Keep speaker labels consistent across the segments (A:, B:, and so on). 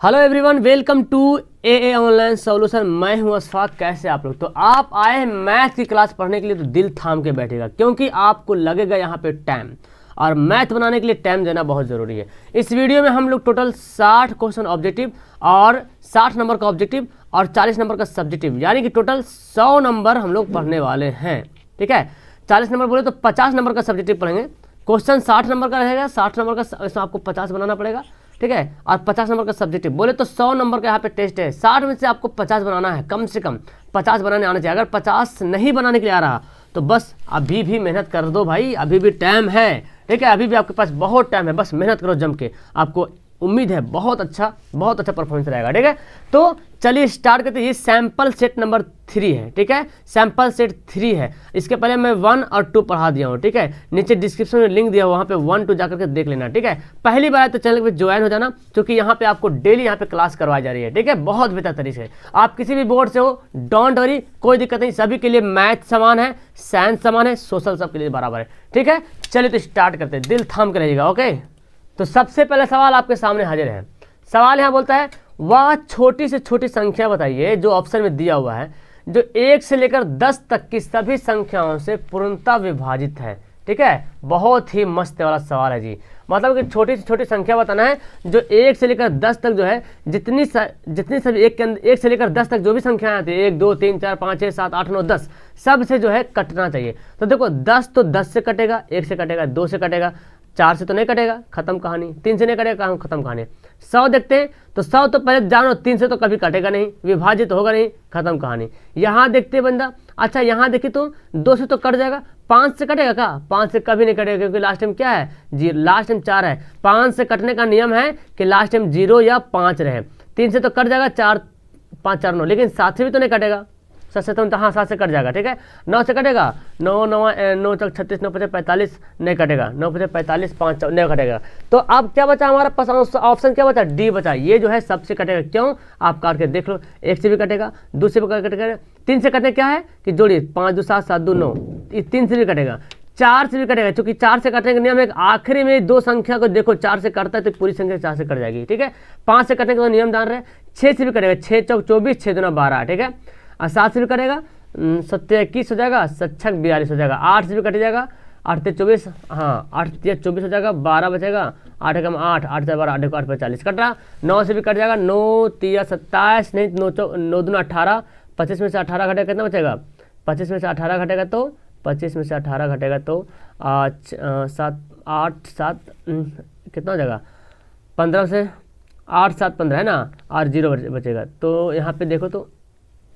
A: Hello everyone, welcome to a online solution. मैं हूं अशफाक। कैसे आप लोग? तो आप आए हैं मैथ की क्लास पढ़ने के लिए, तो दिल थाम के बैठेगा, क्योंकि आपको लगेगा यहाँ पे टाइम, और मैथ बनाने के लिए टाइम देना बहुत ज़रूरी है। इस वीडियो में हम लोग टोटल 60 क्वेश्चन ऑब्जेक्टिव और 60 नंबर का ऑब्जेक्टिव और 40 नंबर का सब्जेक्टिव, यानी कि टोटल 100 नंबर हम लोग पढ़ने वाले हैं। ठीक है, 40 नंबर बोले तो 50 नंबर का सब्जेक्टिव पढ़ेंगे। क्वेश्चन 60 नंबर का रहेगा, 60 नंबर का इसमें आपको 50 बनाना पड़ेगा। ठीक है, और 50 नंबर का सब्जेक्टिव बोले तो 100 नंबर का यहाँ पे टेस्ट है। 60 में से आपको 50 बनाना है, कम से कम 50 बनाने आना चाहिए। अगर 50 नहीं बनाने के लिए आ रहा तो बस अभी भी मेहनत कर दो भाई, अभी भी टाइम है। ठीक है, अभी भी आपके पास बहुत टाइम है, बस मेहनत करो जम के। आपको उम्मीद है बहुत अच्छा परफॉर्मेंस रहेगा। ठीक है, तो चलिए स्टार्ट करते हैं। ये सैंपल सेट नंबर 3 है। ठीक है, सैंपल सेट 3 है। इसके पहले मैं 1 और 2 पढ़ा दिया हूँ। ठीक है, नीचे डिस्क्रिप्शन में लिंक दिया, वहाँ पे 1 2 जाकर के देख लेना। ठीक है, पहली बार आए तो चैनल पे ज्वाइन हो जाना, क्योंकि यहाँ पे आपको डेली यहाँ पे क्लास करवाई जा रही है। ठीक है, बहुत बेहतर तरीके से। आप किसी भी बोर्ड से हो, डोंट वरी, कोई दिक्कत नहीं। सभी के लिए मैथ समान है, साइंस समान है, सोशल सबके लिए बराबर है। ठीक है, चलिए तो स्टार्ट करते हैं। दिल थाम के रहिएगा। ओके, तो सबसे पहला सवाल आपके सामने हाजिर है। सवाल यहाँ बोलता है, वह छोटी से छोटी संख्या बताइए जो ऑप्शन में दिया हुआ है, जो 1 से लेकर 10 तक की सभी संख्याओं से पूर्णतः विभाजित है। ठीक है, बहुत ही मस्त वाला सवाल है जी। मतलब कि छोटी से छोटी संख्या बताना है जो 1 से लेकर 10 तक जो है, जितनी सभी 1 से लेकर 10 तक जो भी संख्याएं आती है, 1 2 3 4 5 6 7 8 9 10, सब से जो है कटना चाहिए। तो देखो 10 तो 10 से कटेगा, 1 से कटेगा, 2 से कटेगा, 4 से तो नहीं कटेगा, खत्म कहानी। 3 से नहीं कटेगा, खत्म कहानी। 100 देखते हैं तो 100 तो पहले जानो 3 से तो कभी कटेगा नहीं, विभाजित होगा नहीं, खत्म कहानी। यहाँ देखते हैं बंदा, अच्छा यहाँ देखिए तो 2 से तो कट जाएगा, 5 से कटेगा क्या? 5 से कभी नहीं कटेगा, क्योंकि लास्ट टाइम क्या है जी, लास्ट टाइम 4 है। 5 से कटने का नियम है कि लास्ट टाइम 0 या 5 रहे। 3 से तो कट जाएगा, 4 5 4 9, लेकिन 7 से भी तो नहीं कटेगा। 7 से तो हाँ 7 से कट जाएगा। ठीक है, 9 से कटेगा, 9 9 तक 36, 9 5 45 नहीं कटेगा, 9 5 45 5 नहीं कटेगा। तो अब क्या बचा हमारा पास? ऑप्शन क्या बचा? डी बचा। ये जो है सबसे कटेगा। क्यों? आप काट के देख लो, 1 से भी कटेगा, 2 से भी कटेगा, 3 से कटने क्या है कि जोड़िए 5 2 7 7 2 9, 3 से भी कटेगा, 4 से भी कटेगा, क्योंकि 4 से कटने का नियम है। आखिरी में 2 संख्या को देखो 4 से कटता है तो पूरी संख्या 4 से कट जाएगी। ठीक है, 5 से कटने का तो नियम जान रहे हैं। 6 से भी कटेगा, 6 चौक 24, 6 दूना 12। ठीक है, और 7 से भी कटेगा, 7 21 हो जाएगा, 7 6 42 हो जाएगा। 8 से भी कट जाएगा, 8 3 24, हाँ 8 3 24 हो जाएगा, 12 बचेगा, 8 एकम 8, 8 से 12, 8 8 45 कट रहा। 9 से भी कट जाएगा, 9 3 27, नहीं 9 दूना 18, 25 में से 18 घटेगा, कितना बचेगा? 25 में से 18 घटेगा तो 25 में से 18 घटेगा तो 7 8 7 कितना हो जाएगा? 15 से 8 7 15 है ना, और 0 बचेगा। तो यहाँ पे देखो तो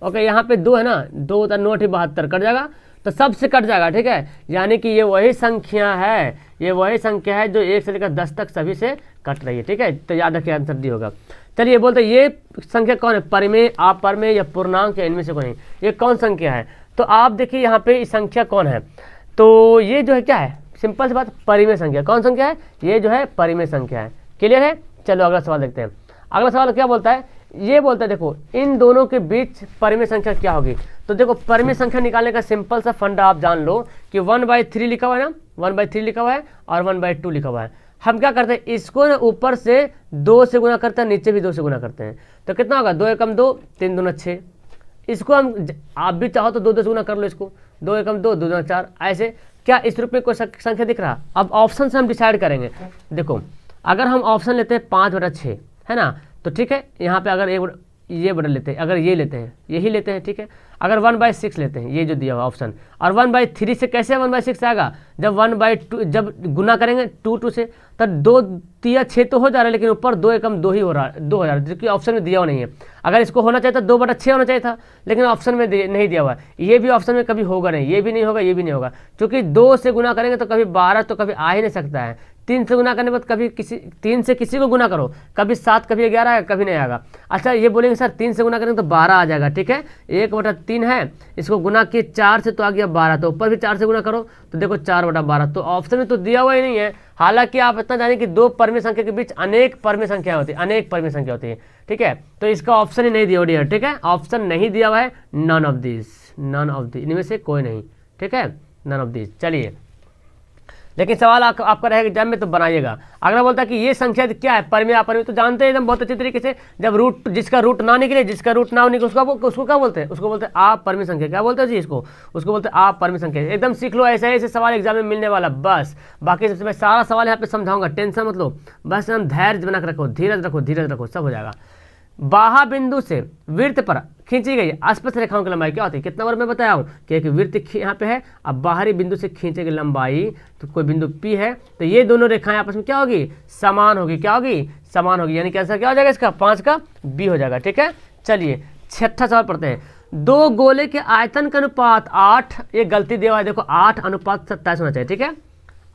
A: ओके, यहाँ पे 2 है ना, 2 होता 9 72 कट जाएगा, तो सबसे कट जाएगा। ठीक है, यानी कि ये वही संख्या है, ये वही संख्या है जो 1 से लेकर 10 तक सभी से कट रही है। ठीक है, तो याद रखिए आंसर डी होगा। चलिए बोलते हैं ये संख्या कौन है? परिमेय, अपरिमेय या पूर्णांक या इनमें से कोई नहीं, ये कौन संख्या है? तो आप देखिए यहाँ पे इस संख्या कौन है, तो ये जो है क्या है? सिंपल सी बात, परिमेय संख्या। कौन संख्या है? ये जो है परिमेय संख्या है। क्लियर है? चलो अगला सवाल देखते हैं। अगला सवाल क्या बोलता है? ये बोलता है देखो इन दोनों के बीच परिमेय संख्या क्या होगी। तो देखो परिमेय संख्या निकालने का सिंपल सा फंडा आप जान लो कि 1/3 लिखा हुआ है ना, 1/3 लिखा हुआ है और 1/2 लिखा हुआ है। हम क्या करते हैं, इसको ना ऊपर से 2 से गुना करते हैं, नीचे भी 2 से गुना करते हैं, तो कितना होगा? 2 एकम 2, 3 दूना 6। इसको हम, आप भी चाहो तो 2 2 से गुना कर लो इसको, 2 एकम 2, 2 दूना 4, ऐसे। क्या इस रूप में कोई संख्या दिख रहा? अब ऑप्शन से हम डिसाइड करेंगे। देखो अगर हम ऑप्शन लेते हैं 5/6 है ना, तो ठीक है, यहाँ पे अगर ये बदल लेते हैं, अगर ये लेते हैं, यही लेते हैं। ठीक है, अगर 1/6 लेते हैं, ये जो दिया हुआ ऑप्शन, और 1/3 से कैसे 1/6 आएगा? जब 1/2 जब गुना करेंगे 2 से, तब 2 3 6 तो हो जा रहा है, लेकिन ऊपर 2 एकम 2 ही हो रहा है, 2 हो जा रहा है, क्योंकि ऑप्शन में दिया हुआ नहीं है। अगर इसको होना चाहिए था 2/6 होना चाहिए था, लेकिन ऑप्शन में नहीं दिया हुआ है। ये भी ऑप्शन में कभी होगा नहीं, ये भी नहीं होगा, ये भी नहीं होगा, क्योंकि 2 से गुना करेंगे तो कभी 12 तो कभी आ ही नहीं सकता है। 3 से गुना करने के बाद कभी 3 से किसी को गुना करो, कभी 7 कभी 11 आएगा, कभी नहीं आएगा। अच्छा ये बोलेंगे सर 3 से गुना करेंगे तो 12 आ जाएगा। ठीक है, 1/3 है, इसको गुना किए 4 से तो आ गया 12, तो ऊपर भी 4 से गुना करो तो देखो 4/12, तो ऑप्शन में तो दिया हुआ ही नहीं है। हालांकि आप इतना जाने कि 2 परिमेय संख्या के बीच अनेक परिमेय संख्या होती है, अनेक परिमेय संख्या होती है। ठीक है, तो इसका ऑप्शन ही नहीं दिया हुआ है। ठीक है, ऑप्शन नहीं दिया हुआ है, नन ऑफ दिस, इनमें से कोई नहीं। ठीक है, नन ऑफ दिस। चलिए लेकिन सवाल आपका रहेगा एग्जाम में तो बनाइएगा। अगला बोलता है कि ये संख्या क्या है, परिमेय अपरिमेय, तो जानते हैं एकदम बहुत अच्छे तरीके से। जब रूट जिसका रूट ना निकले उसको क्या बोलते हैं, उसको बोलते हैं अपरिमेय संख्या। क्या बोलते हैं जी इसको, उसको बोलते हैं अपरिमेय संख्या। एकदम सीख लो, ऐसे ऐसे सवाल एग्जाम में मिलने वाला। बस बाकी सबसे मैं सारा सवाल यहाँ पे समझाऊंगा, टेंशन मत लो, बस हम धैर्य बना के रखो, धीरज रखो, सब हो जाएगा। बाहा बिंदु से वृत्त पर खींची गई अस्पष्ट रेखाओं की लंबाई क्या होती है, कितना बार मैं बताया हूँ कि एक वृत्त यहाँ पे है, अब बाहरी बिंदु से खींचे गई लंबाई, तो कोई बिंदु P है, तो ये दोनों रेखाएं आपस में क्या होगी, समान होगी। क्या होगी, समान होगी, यानी कि आंसर क्या हो जाएगा इसका, 5 का B हो जाएगा। ठीक है, चलिए छठा सवाल पढ़ते हैं। दो गोले के आयतन का अनुपात 8, ये गलती दिया हुआ है, देखो 8:27 होना चाहिए। ठीक है,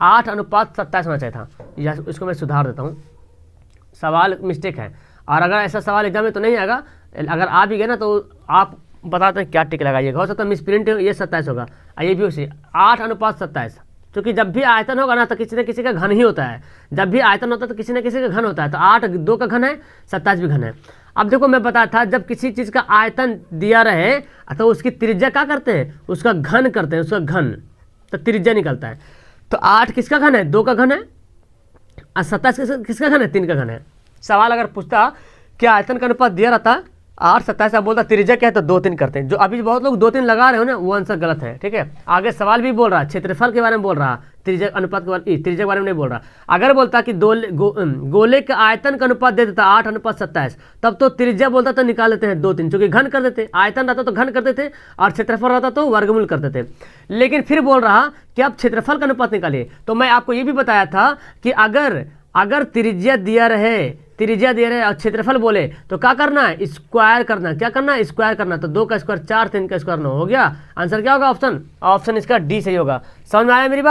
A: 8:27 होना चाहिए था, या इसको मैं सुधार देता हूँ, सवाल मिस्टेक है। और अगर ऐसा सवाल एग्जाम में तो नहीं आएगा, अगर आ भी गए ना तो आप बताते हैं क्या टिक लगाइएगा, हो सकता है मिस प्रिंट ये 27 होगा, ये भी उसी 8:27, क्योंकि जब भी आयतन होगा ना तो किसी न किसी का घन ही होता है, जब भी आयतन होता है तो किसी न किसी का घन होता है, तो 8 2 का घन है, 27 भी घन है। अब देखो मैं बताया था, जब किसी चीज़ का आयतन दिया रहे तो उसकी त्रिज्या क्या करते हैं, उसका घन करते हैं, उसका घन, तो त्रिज्या निकलता है। तो 8 किसका घन है, 2 का घन है, और 27 किसका घन है, 3 का घन है। सवाल अगर पूछता कि आयतन का अनुपात दिया रहता 8:27, आप बोलता त्रिज्या क्या है, तो 2 3 करते हैं। जो अभी बहुत लोग 2 3 लगा रहे हो ना, वो आंसर गलत है। ठीक है, आगे सवाल भी बोल रहा है, क्षेत्रफल के बारे में बोल रहा, त्रिज्या अनुपात के बारे, त्रिज्या के बारे में नहीं बोल रहा। अगर बोलता कि गोले के आयतन का अनुपात दे देता 8:27, तब तो त्रिज्या बोलता तो निकाल देते हैं 2 3, क्योंकि घन कर देते, आयतन रहता तो घन करते थे, और क्षेत्रफल रहता तो वर्गमूल करते थे। लेकिन फिर बोल रहा कि आप क्षेत्रफल का अनुपात निकालिए, तो मैं आपको ये भी बताया था कि अगर त्रिज्या दिया रहे और क्षेत्रफल बोले तो क्या करना है, स्क्वायर करना। क्या करना है, स्क्वायर करना। तो 2 का स्क्वायर 4, 3 का स्क्वायर 9 हो गया। आंसर क्या होगा, ऑप्शन इसका डी सही होगा। समझ में आया मेरी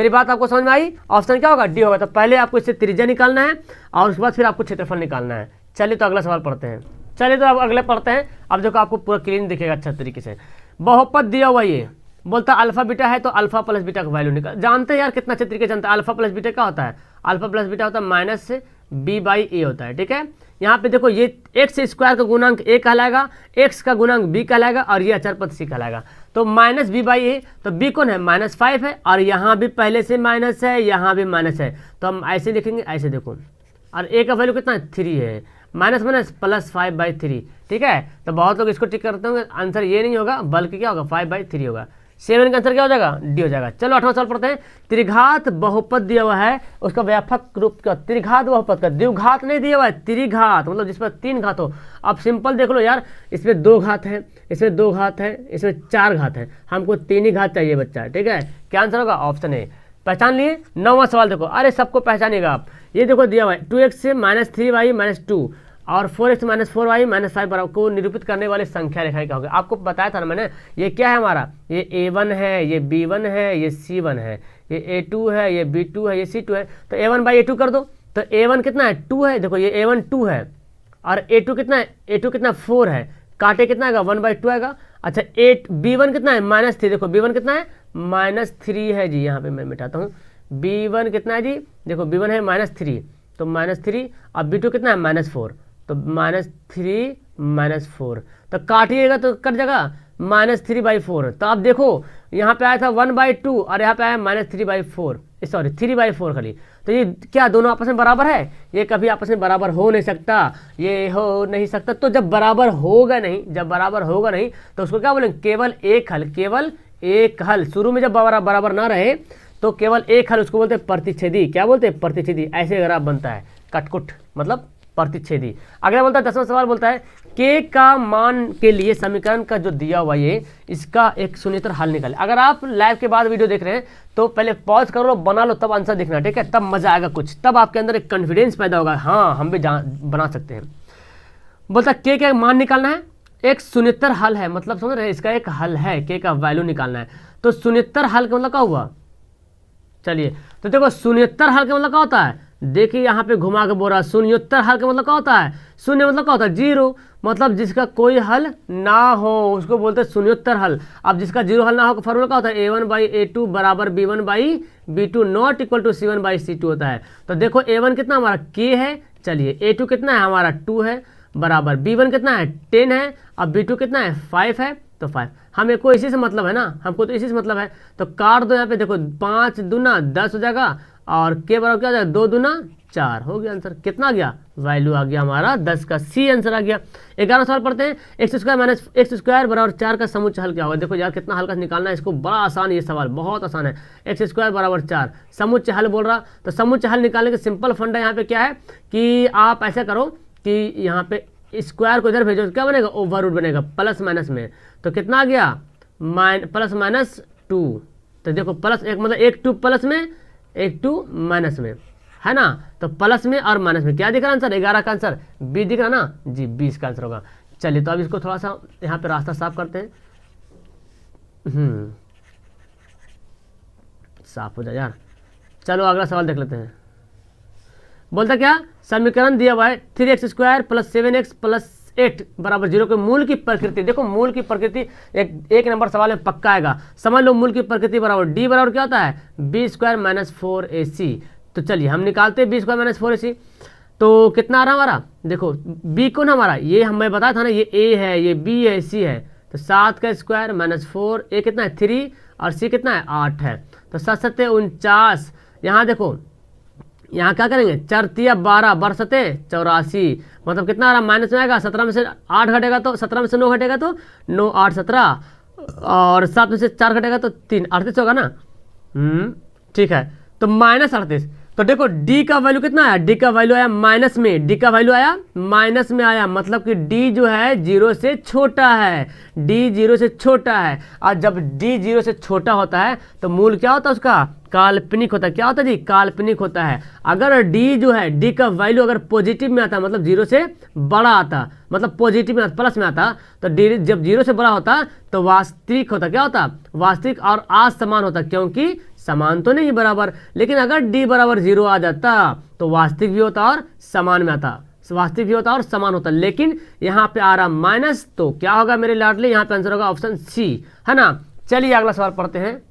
A: बात आपको समझ में आई, ऑप्शन क्या होगा, डी होगा। तो पहले आपको इससे त्रिज्या निकालना है और उसके बाद फिर आपको क्षेत्रफल निकालना है। चलिए तो अगला सवाल पढ़ते हैं। अब अगले पढ़ते हैं। अब देखो आपको पूरा क्लीन दिखेगा अच्छा तरीके से। बहुपद दिया हुआ, ये बोलता अल्फा बीटा है तो अल्फा प्लस बीटा का वैल्यू निकाल। जानते हैं यार, कितना अच्छे तरीके से जानते हैं। अल्फा प्लस बीटा क्या होता है, अल्फा प्लस बीटा होता है -b/a होता है। ठीक है, यहाँ पे देखो ये एक्स स्क्वायर का गुणांक a कहलाएगा, x का गुणांक b कहलाएगा, और ये अचर पद c कहलाएगा। तो -b/a, तो b कौन है, -5 है, और यहाँ भी पहले से माइनस है, यहाँ भी माइनस है, तो हम ऐसे लिखेंगे, ऐसे देखो, और a का वैल्यू कितना है, 3 है, -+5/3। ठीक है, तो बहुत लोग इसको टिक करते होंगे, आंसर ये नहीं होगा बल्कि क्या होगा, 5/3 होगा। 7 का आंसर क्या हो जाएगा, डी हो जाएगा। चलो 8वां सवाल पढ़ते हैं। त्रिघात बहुपद दिया हुआ है, उसका व्यापक रूप क्या, त्रिघात बहुपद का, द्विघात नहीं दिया हुआ है, त्रिघात मतलब जिस पर 3 घात हो। अब सिंपल देख लो यार, इसमें 2 घात है, इसमें 2 घात है, इसमें 4 घात है, हमको 3 ही घात चाहिए बच्चा। ठीक है, क्या आंसर होगा, ऑप्शन ए। पहचान लिए। 9वां सवाल देखो, अरे सबको पहचानिएगा आप। ये देखो दिया हुआ है 2x से -3y -2 और 4x -4y -5 बराबर को निरूपित करने वाली संख्या रेखाएं क्या होगी। आपको बताया था ना मैंने, ये क्या है हमारा, ये a1 है, ये b1 है, ये c1 है, ये a2 है, ये b2 है, ये c2 है। तो a1/a2 कर दो, तो a1 कितना है, 2 है, देखो ये a1 2 है, और a2 कितना है, a2 कितना 4 है, काटे कितना आएगा, 1/2 आएगा। अच्छा b1 कितना है, -3, देखो b1 कितना है, -3 है जी, यहाँ पे मैं मिटाता हूँ। b1 कितना है जी, देखो b1 है -3, तो -3, और b2 कितना है, -4, तो -3 -4, तो काटिएगा तो कट जाएगा, -3/4। तो अब देखो यहाँ पे आया था 1/2 और यहाँ पे आया -3/4, सॉरी 3/4 खाली। तो ये क्या दोनों आपस में बराबर है, ये कभी आपस में बराबर हो नहीं सकता, ये हो नहीं सकता। तो जब बराबर होगा नहीं तो उसको क्या बोलेंगे, केवल एक हल। शुरू में जब बराबर ना रहे तो केवल एक हल, उसको बोलते हैं प्रतिच्छेदी। क्या बोलते हैं, प्रतिच्छेदी। ऐसे ग्राफ बनता है, कटकुट मतलब प्रतिच्छेदी। अगला बोलता है 10वां सवाल बोलता है, के का मान के लिए समीकरण का जो दिया हुआ ये, इसका एक सुनिश्चित हल निकाले। अगर आप लाइव के बाद वीडियो देख रहे हैं तो पहले पॉज करो, बना लो, तब आंसर देखना। ठीक है, तब मजा आएगा कुछ, तब आपके अंदर एक कॉन्फिडेंस पैदा होगा, हाँ हम भी बना सकते हैं। बोलता के का मान निकालना है, एक सुनिश्चित हल है, मतलब समझ रहे हैं, इसका एक हल है, के का वैल्यू निकालना है। तो सुनिश्चित हल का मतलब क्या हुआ, चलिए तो देखो सुनिश्चित हल का मतलब क्या होता है, देखिए यहाँ पे घुमा के बोल रहा, शून्योत्तर हल का मतलब क्या होता है, शून्य मतलब क्या होता है, 0, मतलब जिसका कोई हल ना हो उसको बोलते हैं शून्योत्तर हल। अब जिसका 0 हल ना हो, फॉर्मूला क्या होता है, a1/a2 बराबर b1/b2 not equal to c1/c2 होता है। तो देखो a1 कितना हमारा k है, चलिए a2 कितना है हमारा 2 है, बराबर b1 कितना है 10 है, अब b2 कितना है 5 है, तो 5। हमें को इसी से मतलब है ना, हमको तो इसी से मतलब है। तो काट दो यहाँ पे, देखो 5 दूना 10 हो जाएगा और के बराबर क्या हो जाएगा 2 दूना 4 हो गया आंसर। कितना आ गया, वैल्यू आ गया हमारा 10 का, सी आंसर आ गया। 11वां सवाल पढ़ते हैं। X square minus x square बराबर 4 का समुच्चय हल क्या होगा। देखो यार कितना हल्का निकालना है इसको, बड़ा आसान ये सवाल, बहुत आसान है। एक्स स्क्वायर बराबर 4 समुच्चय हल बोल रहा, तो समुच्चय हल निकालने का सिंपल फंडा यहाँ पे क्या है कि आप ऐसा करो कि यहाँ पे स्क्वायर को इधर भेजो, क्या बनेगा ओवर रूट बनेगा प्लस माइनस में। तो कितना आ गया प्लस माइनस 2। तो देखो प्लस एक मतलब एक 2 प्लस में एक 2 माइनस में, है ना। तो प्लस में और माइनस में क्या दिख रहा आंसर, 11 का आंसर बी दिख रहा ना जी, 20 का आंसर होगा। चलिए तो अब इसको थोड़ा सा यहाँ पे रास्ता साफ करते हैं। साफ हो जाए यार। चलो अगला सवाल देख लेते हैं। बोलता क्या, समीकरण दिया हुआ है 3x square plus 7x plus 8 बराबर 0 के मूल की प्रकृति। देखो मूल की प्रकृति एक नंबर सवाल में पक्का आएगा, समझ लो। मूल की प्रकृति बराबर डी बराबर क्या होता है, बी स्क्वायर माइनस 4ac। तो चलिए हम निकालते हैं बी स्क्वायर माइनस 4ac। तो कितना आ रहा हमारा, देखो बी कौन हमारा, ये हमें बताया था ना, ये ए है, ये बी है, सी है। तो 7 का स्क्वायर माइनस 4, ए कितना है 3 और सी कितना है 8 है। तो 7 7 49, यहाँ देखो यहाँ क्या करेंगे, 4 तिया 12 बरसते 84, मतलब कितना आ रहा माइनस में आएगा, 17 में से 8 घटेगा तो 17 में से 9 घटेगा तो 9 8 17 और 7 में से 4 घटेगा तो 3 38 होगा ना। ठीक है, तो माइनस 38। तो देखो डी का वैल्यू कितना आया, डी का वैल्यू आया माइनस में, डी का वैल्यू आया माइनस में आया, मतलब कि डी जो है 0 से छोटा है, डी 0 से छोटा है। और जब डी 0 से छोटा होता है तो मूल क्या होता है उसका, काल्पनिक होता है। क्या होता है जी, काल्पनिक होता है। अगर डी जो है, डी का वैल्यू अगर पॉजिटिव में आता है, मतलब 0 से बड़ा आता, मतलब पॉजिटिव में प्लस में आता, तो डी जब 0 से बड़ा होता तो वास्तविक होता, क्या होता, वास्तविक और असमान होता, क्योंकि समान तो नहीं बराबर। लेकिन अगर डी बराबर 0 आ जाता तो वास्तविक भी होता और समान में आता, वास्तविक भी होता और समान होता। लेकिन यहाँ पे आ रहा माइनस, तो क्या होगा मेरे लाडले, यहाँ पे आंसर होगा ऑप्शन सी, है ना। चलिए अगला सवाल पढ़ते हैं।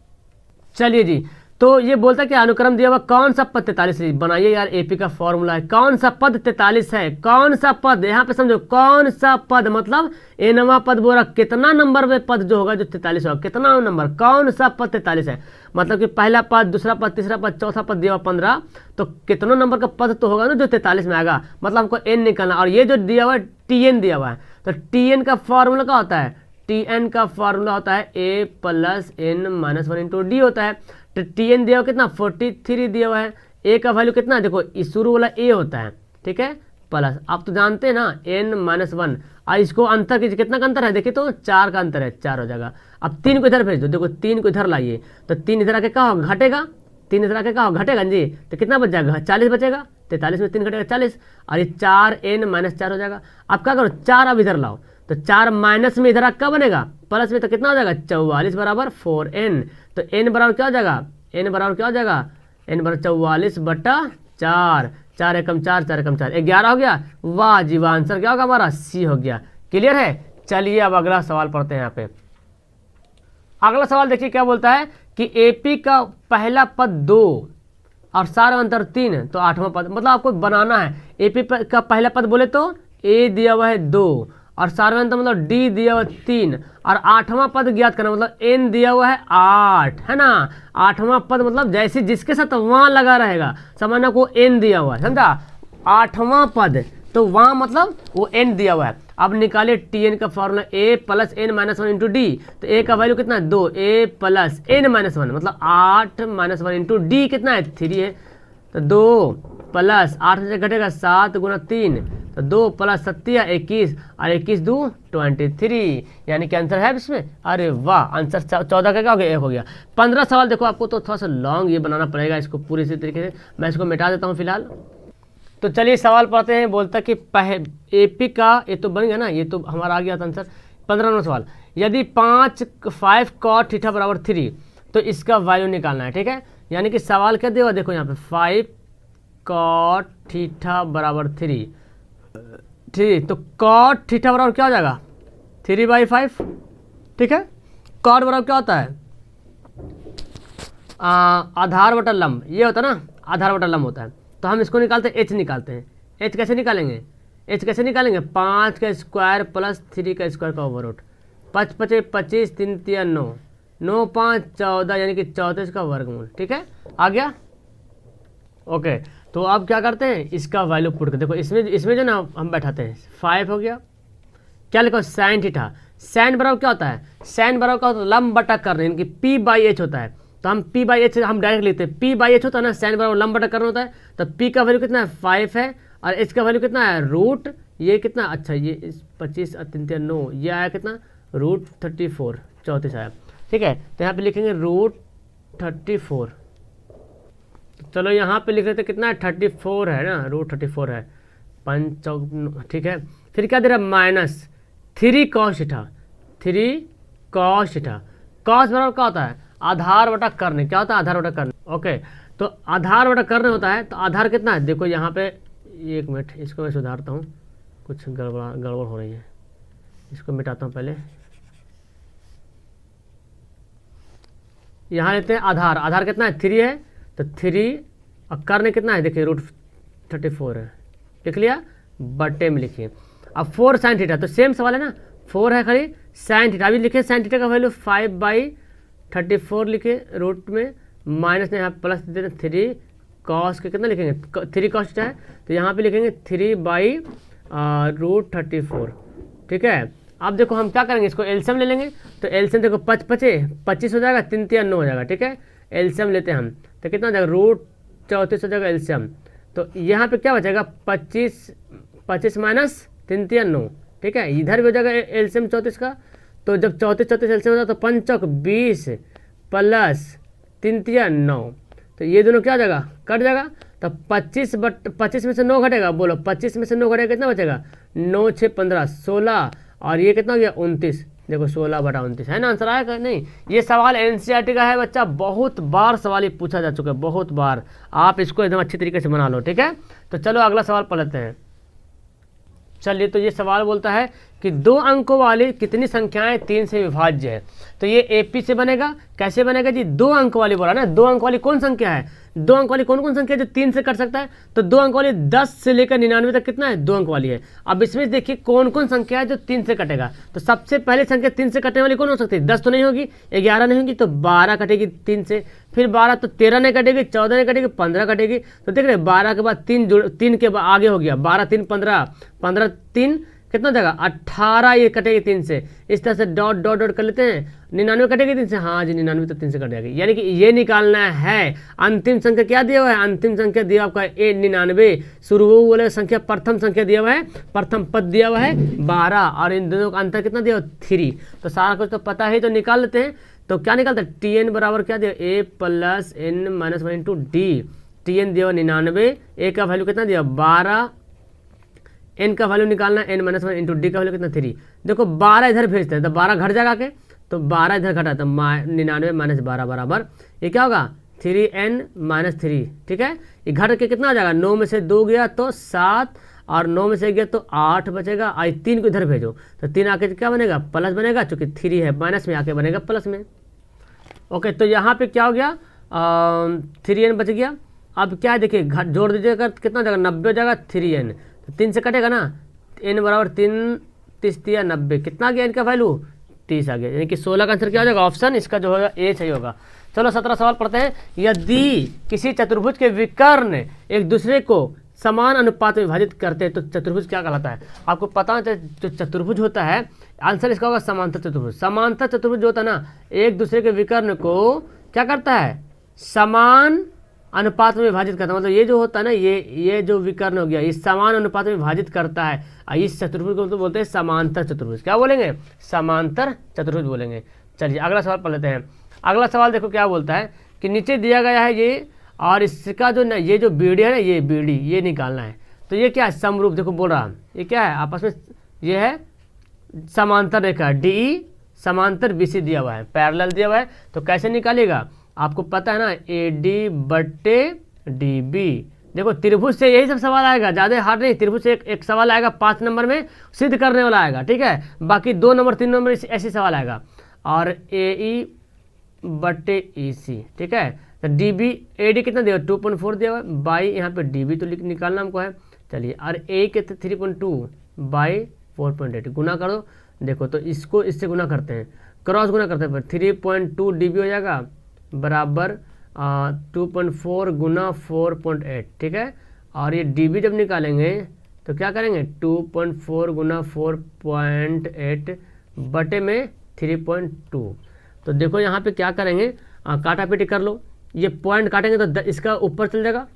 A: चलिए जी, तो ये बोलता है कि अनुक्रम दिया हुआ कौन सा पद 43 है। बनाइए यार, एपी का फॉर्मूला है, कौन सा पद 43 है, कौन सा पद, यहाँ पे समझो कौन सा पद, मतलब एनवा पद बोल रहा, कितना नंबर में पद जो होगा जो 43 होगा, कितना नंबर, कौन सा पद 43 है। मतलब कि पहला पद, दूसरा पद, तीसरा पद, चौथा पद दिया हुआ 15, तो कितनों नंबर का पद तो होगा ना जो 43 में आएगा, मतलब हमको एन निकालना। और ये जो दिया हुआ है टीएन दिया हुआ है, तो टीएन का फॉर्मूला क्या होता है, टीएन का फॉर्मूला होता है A plus N minus 1 into D होता है। तो टीएन दिया हुआ कितना 43 दिया हुआ है, ए का वैल्यू कितना है, देखो इस शुरू वाला ए होता है, ठीक है, प्लस आप तो जानते हैं ना एन माइनस 1, और इसको अंतर कीजिए, कितना का अंतर है देखिए तो 4 का अंतर है, 4 हो जाएगा। अब 3 को इधर भेज दो, देखो 3 को इधर लाइए, तो 3 इधर आके क्या होगा, घटेगा, 3 इधर आके क्या होगा, घटेगा जी, तो कितना बच जाएगा 40 बचेगा, 43 में 3 घटेगा 40, और ये 4 एन माइनस 4 हो जाएगा। अब क्या करो 4 अब इधर लाओ, तो 4 माइनस में इधर क्या बनेगा प्लस में, तो कितना हो जाएगा 44 बराबर 4n। तो n बराबर क्या हो जाएगा, n बराबर क्या हो जाएगा, n बराबर 44 बटा 4, 4 एकम 4, 4 एकम 4, 11 हो गया। वाह जी वाह, आंसर क्या होगा हमारा सी हो गया। क्लियर है। चलिए अब अगला सवाल पढ़ते हैं। यहाँ पे अगला सवाल देखिए क्या बोलता है कि एपी का पहला पद 2 और सारा अंतर 3, तो 8वां पद, मतलब आपको बनाना है। एपी का पहला पद बोले तो ए दिया हुआ है 2 और सार्वंत मतलब डी दिया हुआ 3 और 8वां पद ज्ञात करना, मतलब एन दिया हुआ है 8, है ना। 8वां पद मतलब जैसे जिसके साथ वहां लगा रहेगा, समझना को एन दिया हुआ है, समझा। 8वां पद तो वहां मतलब वो एन दिया हुआ है। अब निकाले टी एन का formula A plus N minus 1 into D, तो ए का वैल्यू कितना है 2, ए प्लस एन माइनस 1 मतलब 8 माइनस 1 इंटू डी कितना है 3 है, तो 2 प्लस 8 से घटेगा 7 गुना 3, तो 2 प्लस 7 21 और 21 2 23, यानी कि आंसर है इसमें। अरे वाह, आंसर 14 का क्या हो गया, 1 हो गया। 15 सवाल देखो, आपको तो थोड़ा सा लॉन्ग ये बनाना पड़ेगा इसको पूरी इसी तरीके से, मैं इसको मिटा देता हूँ फिलहाल। तो चलिए सवाल पढ़ते हैं। बोलता कि एपी का, ये तो बन गया ना, ये तो हमारा आ गया था आंसर। 15वां सवाल, यदि 5 cot थीटा बराबर 3, तो इसका वैल्यू निकालना है, ठीक है। यानी कि सवाल क्या देगा, देखो यहाँ पे 5 cot थीटा बराबर 3, ठीक, तो cot थीटा बराबर क्या हो जाएगा 3/5, ठीक है। cot बराबर क्या होता है, आधार बटा लंब, ये होता है ना, आधार बटा लंब होता है। तो हम इसको निकालते हैं, एच निकालते हैं। एच कैसे निकालेंगे, 5 का स्क्वायर प्लस 3 का स्क्वायर का ओवर रूट, 5 पचे 25, 3 तिया 9, 9 5 14 यानी कि 34 का वर्गमूल। ठीक है, आ गया। ओके, तो अब क्या करते हैं, इसका वैल्यू पुट कर, देखो इसमें जो ना हम बैठाते हैं 5 हो गया, क्या लिखो साइन थीटा। साइन बराबर क्या होता है, साइन बराबर क्या होता है, लंब बटा करने, यानी कि पी बाई एच होता है। तो हम पी बाई एच हम डायरेक्ट लिखते हैं, पी बाई एच होता है ना, साइन बराबर लंब बटा करना होता है। तो पी का वैल्यू कितना है 5 है, और एच का वैल्यू कितना है रूट, ये कितना, अच्छा ये 25 और 3 9, ये आया कितना रूट 34, 34 आया। ठीक है, तो यहाँ पे लिखेंगे रूट 34। चलो यहाँ पे लिख लेते कितना है 34 है ना, रूट 34 है, 5 ठीक है। फिर क्या दे रहा है minus 3 cos theta, 3 cos theta. Cos बराबर क्या होता है, आधार बटा करने, क्या होता है आधार बटा करने। ओके, तो आधार बटा करने होता है, तो आधार कितना है, देखो यहाँ पे, एक मिनट इसको मैं सुधारता हूँ, कुछ गड़बड़ हो रही है, इसको मिटाता हूँ पहले। यहाँ लेते हैं आधार, आधार कितना है 3 है, तो 3 और करने कितना है, देखिए रूट 34 है, लिख लिया, बटे में लिखिए। अब 4 साइन थीटा, तो सेम सवाल है ना, 4 है खाली साइन थीटा, अभी लिखे साइन थीटा का वैल्यू 5/34 लिखे रूट में, माइनस ने यहाँ प्लस दे दें 3 कॉस के कितना लिखेंगे 3 cos थीटा है, तो यहाँ पे लिखेंगे 3/√34। ठीक है, अब देखो हम क्या करेंगे, इसको एलसीएम ले लेंगे। तो एलसीएम देखो 5 पचे 25 हो जाएगा, 3 तिया 9 हो जाएगा। ठीक है, एलसीएम लेते हैं हम, तो कितना हो जाएगा रूट 34 हो जाएगा एलसीएम। तो यहाँ पे क्या बचेगा 25 माइनस 3 तिया 9। ठीक है, इधर भी हो जाएगा एलसीएम 34 का, तो जब 34 एलसीएम हो जाता तो 5 चौक 20 प्लस 3 तिया 9, तो ये दोनों क्या हो जाएगा कट जाएगा। तो 25 में से 9 घटेगा, बोलो 25 में से 9 घटेगा कितना बचेगा, 9 6 15 16, और ये कितना हो गया 29। देखो 16/29 है ना, आंसर आएगा नहीं। ये सवाल एनसीईआरटी का है बच्चा, बहुत बार सवाल ये पूछा जा चुका है, बहुत बार, आप इसको एकदम अच्छी तरीके से बना लो। ठीक है, तो चलो अगला सवाल पढ़ लेते हैं। चलिए, तो ये सवाल बोलता है कि 2 अंकों वाली कितनी संख्याएं 3 से विभाज्य है। तो ये एपी से बनेगा, कैसे बनेगा जी, 2 अंक वाली बोला ना, 2 अंक वाली कौन संख्या है, 2 अंक वाली कौन कौन संख्या है जो 3 से कट सकता है। तो 2 अंक वाली 10 से लेकर 99 तक कितना है 2 अंक वाली है। अब इसमें देखिए कौन कौन संख्या है जो 3 से कटेगा। तो सबसे पहले संख्या 3 से कटने वाली कौन हो सकती है, 10 तो नहीं होगी, 11 नहीं होगी, तो 12 कटेगी 3 से, फिर 12 तो 13 नहीं कटेगी, 14 नहीं कटेगी, 15 कटेगी। तो देख रहे 12 के बाद 3 के आगे हो गया, 12 3 15, 15 3 कितना जगह 18, ये कटेगी 3 से। इस तरह से डॉट डॉट डॉट कर लेते हैं, 99 कटेगी 3 से, हाँ जी 99 तो 3 से कट जाएगी। यानी कि ये निकालना है अंतिम संख्या क्या दिया हुआ है, अंतिम संख्या दिया आपका 99, शुरू वाले संख्या प्रथम संख्या दिया हुआ है, प्रथम पद दिया हुआ है 12, और इन दोनों का अंतर कितना दिया हुआ 3। तो सारा कुछ तो पता है, तो निकाल लेते हैं। तो क्या निकालते हैं, टीएन बराबर क्या दिया a + n - 1 × d। टीएन दिया हुआ 99, a का वैल्यू कितना दिया 12, n का वैल्यू निकालना n - 1 × d का वैल्यू कितना 3। देखो 12 इधर भेजते हैं तो 12 घट जाएगा के, तो 12 इधर घटा तो 99 - 12 बराबर ये क्या होगा 3n - 3। ठीक है, ये घट के कितना आ जाएगा, 9 में से 2 गया तो 7, और 9 में से 1 गया तो 8 बचेगा। आई 3 को इधर भेजो तो 3 आके क्या बनेगा प्लस बनेगा, चूंकि 3 है माइनस में आके बनेगा प्लस में। ओके, तो यहाँ पे क्या हो गया 3n बच गया। अब क्या है देखिए जोड़ दीजिएगा कितना जाएगा 90 हो जाएगा 3n, तो 3 से कटेगा ना, n बराबर 3 30 या 90, कितना आ गया इनका वैल्यू 30 आ गया, यानी कि 16 का आंसर क्या हो जाएगा ऑप्शन इसका जो होगा ए सही होगा। चलो 17 सवाल पढ़ते हैं। यदि किसी चतुर्भुज के विकर्ण एक दूसरे को समान अनुपात में विभाजित करते हैं तो चतुर्भुज क्या कहलाता है। आपको पता है जो चतुर्भुज होता है आंसर इसका होगा समांतर चतुर्भुज। समांतर चतुर्भुज जो होता है ना, एक दूसरे के विकर्ण को क्या करता है समान अनुपात में विभाजित करता है। मतलब ये जो होता है ना, ये जो विकर्ण हो गया इस समान अनुपात में विभाजित करता है, इस चतुर्भुज को तो बोलते हैं समांतर चतुर्भुज। क्या बोलेंगे, समांतर चतुर्भुज बोलेंगे। चलिए अगला सवाल पढ़ लेते हैं। अगला सवाल देखो क्या बोलता है कि नीचे दिया गया है ये, और इसका जो ये जो बीडी है ना, ये बीडी ये निकालना है। तो ये क्या है समरूप, देखो बोल रहा ये क्या है आपस में, ये है समांतर रेखा डी, समांतर बीसी दिया हुआ है, पैरेलल दिया हुआ है। तो कैसे निकालेगा, आपको पता है ना AD/DB। देखो त्रिभुज से यही सब सवाल आएगा, ज़्यादा हार्ड नहीं। त्रिभुज से एक सवाल आएगा 5 नंबर में सिद्ध करने वाला आएगा, ठीक है। बाकी 2 नंबर 3 नंबर ऐसे सवाल आएगा। और AE/EC, ठीक है। तो DB AD कितना दिया 2.4 दिया हुआ है, बाई यहाँ पे DB तो निकालना हमको है। चलिए और A के 3.2 बाई 4.8 गुना करो देखो तो इसको इससे गुना करते हैं, क्रॉस गुना करते हैं, 3.2 dB हो जाएगा बराबर 2.4 गुना 4.8, ठीक है। और ये dB जब निकालेंगे तो क्या करेंगे, 2.4 गुना 4.8 बटे में 3.2। तो देखो यहाँ पे क्या करेंगे, काटा पीटी कर लो, ये पॉइंट काटेंगे तो इसका ऊपर चल जाएगा,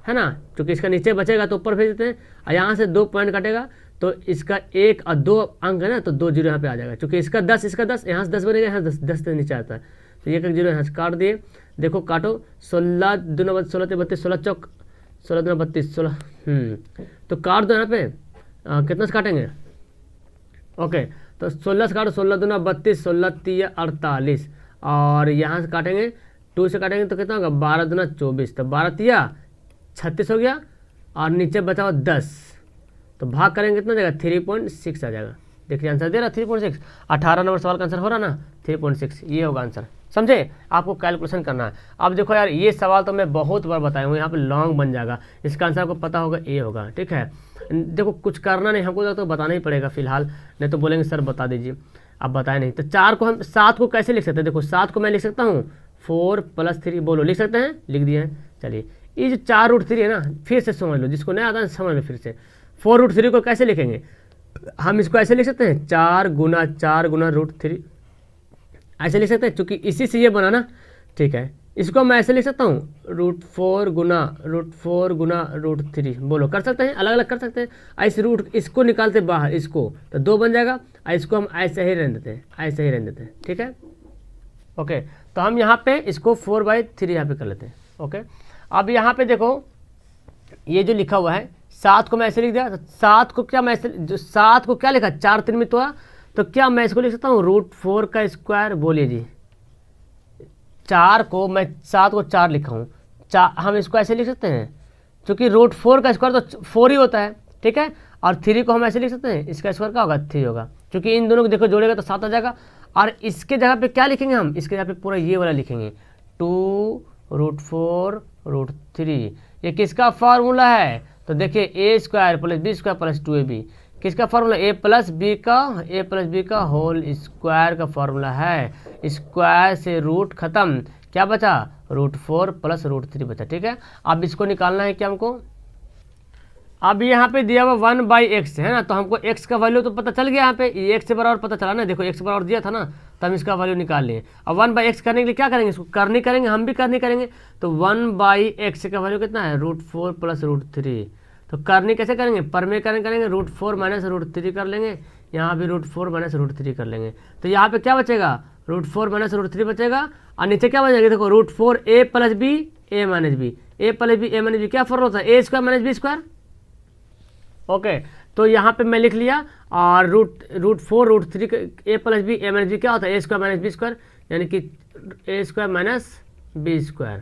A: है ना, क्योंकि इसका नीचे बचेगा तो ऊपर भेज देते हैं। और यहाँ से 2 पॉइंट काटेगा तो इसका 1 और 2 अंक है ना, तो 2 जीरो यहाँ पे आ जाएगा, क्योंकि इसका 10 इसका 10, यहाँ से 10 बनेगा, यहाँ 10 से नीचे आता है, तो ये 1 जीरो यहाँ से काट दिए। देखो काटो, 16 दूना 16 32, 16 चौक 16 दूना 32, 16 तो काट दो यहाँ पे, कितना से काटेंगे, ओके तो 16 से काटो, 16 दूना 32, 16 तिया 48, और यहाँ से काटेंगे 2 से काटेंगे तो कितना होगा, 12 दूना 24, तो 12 तिया 36 हो गया, और नीचे बचा हुआ 10, तो भाग करेंगे कितना देगा, 3.6 आ जाएगा। देखिए आंसर दे रहा 3.6, 18 नंबर सवाल का आंसर हो रहा ना 3.6, ये होगा आंसर, समझे। आपको कैलकुलेशन करना है। अब देखो यार, ये सवाल तो मैं बहुत बार बताया हूँ, यहाँ पे लॉन्ग बन जाएगा, इसका आंसर आपको पता होगा ए होगा, ठीक है। देखो कुछ करना नहीं, हमको तो बताना ही पड़ेगा फिलहाल, नहीं तो बोलेंगे सर बता दीजिए, अब बताए नहीं। तो 4 को हम 7 को कैसे लिख सकते हैं, देखो 7 को मैं लिख सकता हूँ 4 + 3, बोलो लिख सकते हैं, लिख दिए हैं। चलिए ये जो 4√3 है ना, फिर से समझ लो, जिसको नहीं आता है समझ लो फिर से। 4√3 को कैसे लिखेंगे, हम इसको ऐसे लिख सकते हैं 4 गुना √3, ऐसे लिख सकते हैं, क्योंकि इसी से ये बना ना, ठीक है। इसको मैं ऐसे लिख सकता हूँ √4 गुना √3, बोलो कर सकते हैं, अलग अलग कर सकते हैं। ऐसे रूट इसको निकालते बाहर, इसको तो 2 बन जाएगा, इसको हम ऐसे ही रहने देते हैं, ऐसे ही रहने देते हैं, ठीक है, ओके। तो हम यहाँ पे इसको 4/3 यहाँ पे कर लेते हैं, ओके। अब यहाँ पे देखो ये जो लिखा हुआ है 7 को मैं ऐसे लिख दिया, तो 7 को क्या मैं ऐसे, जो 7 को क्या लिखा, 4 3 में तो क्या मैं इसको लिख सकता हूँ √4 का स्क्वायर, बोलिए जी। 4 को मैं 7 को 4 लिखा हूँ, हम इसको ऐसे लिख सकते हैं, क्योंकि √4 का स्क्वायर तो 4 ही होता है, ठीक है। और 3 को हम ऐसे लिख सकते हैं, इसका स्क्वायर क्या होगा, 3 होगा, क्योंकि इन दोनों को देखो जोड़ेगा तो 7 आ जाएगा। और इसके जगह पे क्या लिखेंगे हम, इसके जगह पे पूरा ये वाला लिखेंगे 2 √4 √3। ये किसका फार्मूला है, तो देखिए a² + b² + 2ab, किसका फार्मूला, a + b का होल स्क्वायर का फार्मूला है। स्क्वायर से रूट खत्म, क्या बचा, √4 + √3 बचा, ठीक है। अब इसको निकालना है क्या हमको, अब यहाँ पे दिया हुआ 1/x है ना, तो हमको x का वैल्यू तो पता चल गया, यहाँ पे ये x से बराबर पता चला ना, देखो x बराबर दिया था ना, तो हम इसका वैल्यू निकाल लिए। अब 1/x करने के लिए क्या करेंगे, इसको करनी करेंगे, हम भी करनी करेंगे, तो 1/x का वैल्यू कितना है, √4 + √3। तो करनी कैसे करेंगे, पर में करेंगे √4 - √3 कर लेंगे, यहाँ भी √4 - √3 कर लेंगे, तो यहाँ पे क्या बचेगा, √4 - √3 बचेगा, और नीचे क्या बचेगा, देखो √4 a + b a - b, a + b a - b क्या फॉर्मूला होता है, a² - b², ओके। तो यहाँ पे मैं लिख लिया, और √4 √3 a + b a - b क्या होता है, a² - b², यानी कि a² - b²।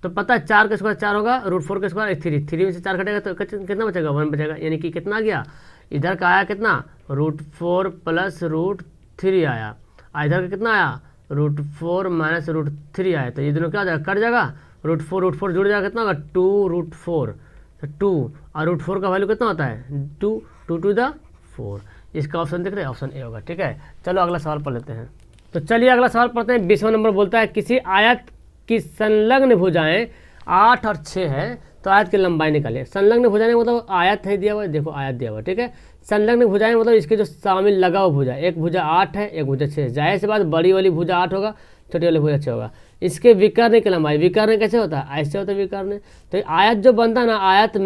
A: तो पता है 4 का स्क्वायर 4 होगा, √4 का स्क्वायर 3 में से 4 कटेगा तो कितना बचेगा, 1 बचेगा, यानी कि कितना गया, इधर का आया कितना, √4 + √3 आया, इधर का कितना आया, √4 - √3 आया, तो ये दोनों क्या हो जाएगा, कट जाएगा, √4 जुड़ जाएगा, कितना होगा 2√4, तो 2 और √4 का वैल्यू कितना होता है 2 2 टू द 4, इसका ऑप्शन देख रहे हैं, ऑप्शन ए होगा, ठीक है। चलो अगला सवाल पढ़ लेते हैं। तो चलिए अगला सवाल पढ़ते हैं। 20वां नंबर बोलता है किसी आयत की संलग्न भुजाएं 8 और 6 है, तो आयत की लंबाई निकालिए। संलग्न भुजाएं मतलब आयत है दिया हुआ, देखो आयत दिया हुआ, ठीक है। संलग्न भुजाएं मतलब इसके जो शामिल लगा हुआ भुजा, एक भुजा 8 है, एक भुजा 6 है, जाहिर सी बात बड़ी वाली भुजा 8 होगा, छोटी वाली भुजा 6 होगा। इसके विकर्ण की लंबाई, विकर्ण कैसे होता है, ऐसे होता है विकर्ण। तो आयत जो बनता है ना, आयत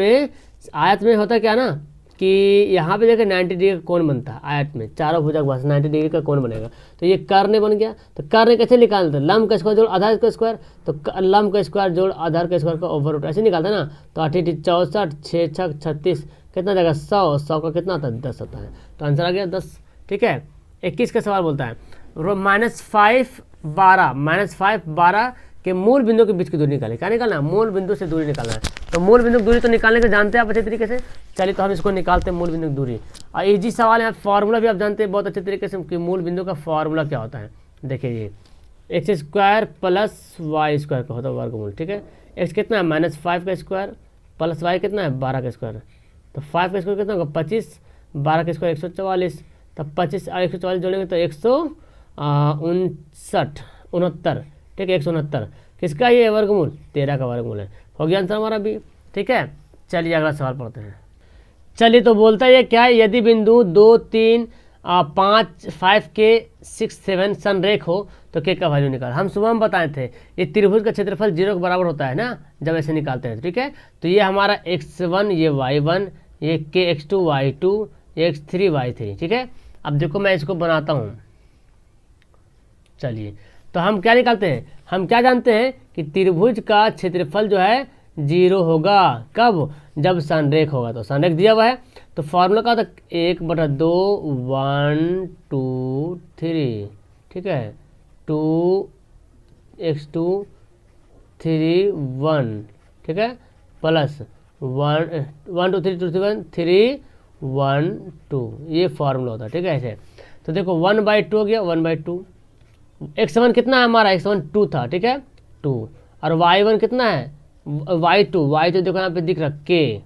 A: में होता क्या ना कि यहाँ पे देखिए 90 डिग्री का कोण बनता है आयत में, चारों भुजा के पास 90 डिग्री का कोण बनेगा, तो ये कर्ण बन गया। तो कर्ण कैसे निकालते हैं, लंब का स्क्वायर जोड़ आधार का स्क्वायर, तो लंब का स्क्वायर जोड़ आधार का स्क्वायर का ओवर रूट, ऐसे निकालते हैं ना। तो 8 × 64 6 × 6 36 कितना जाएगा 100, 100 का कितना होता है 10 होता है, तो आंसर आ गया 10, ठीक है। 21 का सवाल बोलता है -5 12 के मूल बिंदु के बीच की दूरी निकालें। क्या निकालना है, मूल बिंदु से दूरी निकालना है। तो मूल बिंदु की दूरी तो निकालने के जानते हैं आप अच्छे तरीके से, चलिए तो हम इसको निकालते हैं मूल बिंदु की दूरी। और इजी सवाल है, फार्मूला भी आप जानते हैं बहुत अच्छे तरीके से कि मूल बिंदु का फार्मूला क्या होता है। देखिए ये x² + y² का होता है वर्गमूल, ठीक है। x कितना है -5 का स्क्वायर प्लस y कितना है 12 का स्क्वायर, तो 5 का स्क्वायर कितना होगा 25, 12 का स्क्वायर 144, तो 25 और 144 जोड़ेंगे तो 169, ठीक है 169। किसका ये वर्गमूल? 13 का वर्गमूल है। हो गया आंसर हमारा बी, ठीक है। चलिए अगला सवाल पढ़ते हैं। चलिए तो बोलता है ये क्या है, यदि बिंदु 2, 3, 5, 5 के 6, 7 संरेख हो तो के का वैल्यू निकाल। हम सुबह में बताए थे ये त्रिभुज का क्षेत्रफल 0 के बराबर होता है ना जब ऐसे निकालते हैं, ठीक है। तो ये हमारा x1, ये y1, ये के x2 y2, ये x3 y3, ठीक है। अब देखो मैं इसको बनाता हूँ। चलिए तो हम क्या निकालते हैं, हम क्या जानते हैं कि त्रिभुज का क्षेत्रफल जो है 0 होगा। कब? जब संरेख होगा। तो संरेख दिया हुआ है तो फॉर्मूला का था 1/2 1 2 3, ठीक है 2x2 3 1, ठीक है प्लस 1 1 2 3 2 3 3 1 2, ये फॉर्मूला होता है, ठीक है ऐसे। तो देखो 1/2 हो गया, 1/2। x1 कितना है हमारा, x1 2 था, ठीक है 2। और y1 कितना है, y2 देखो यहाँ पे दिख रहा k।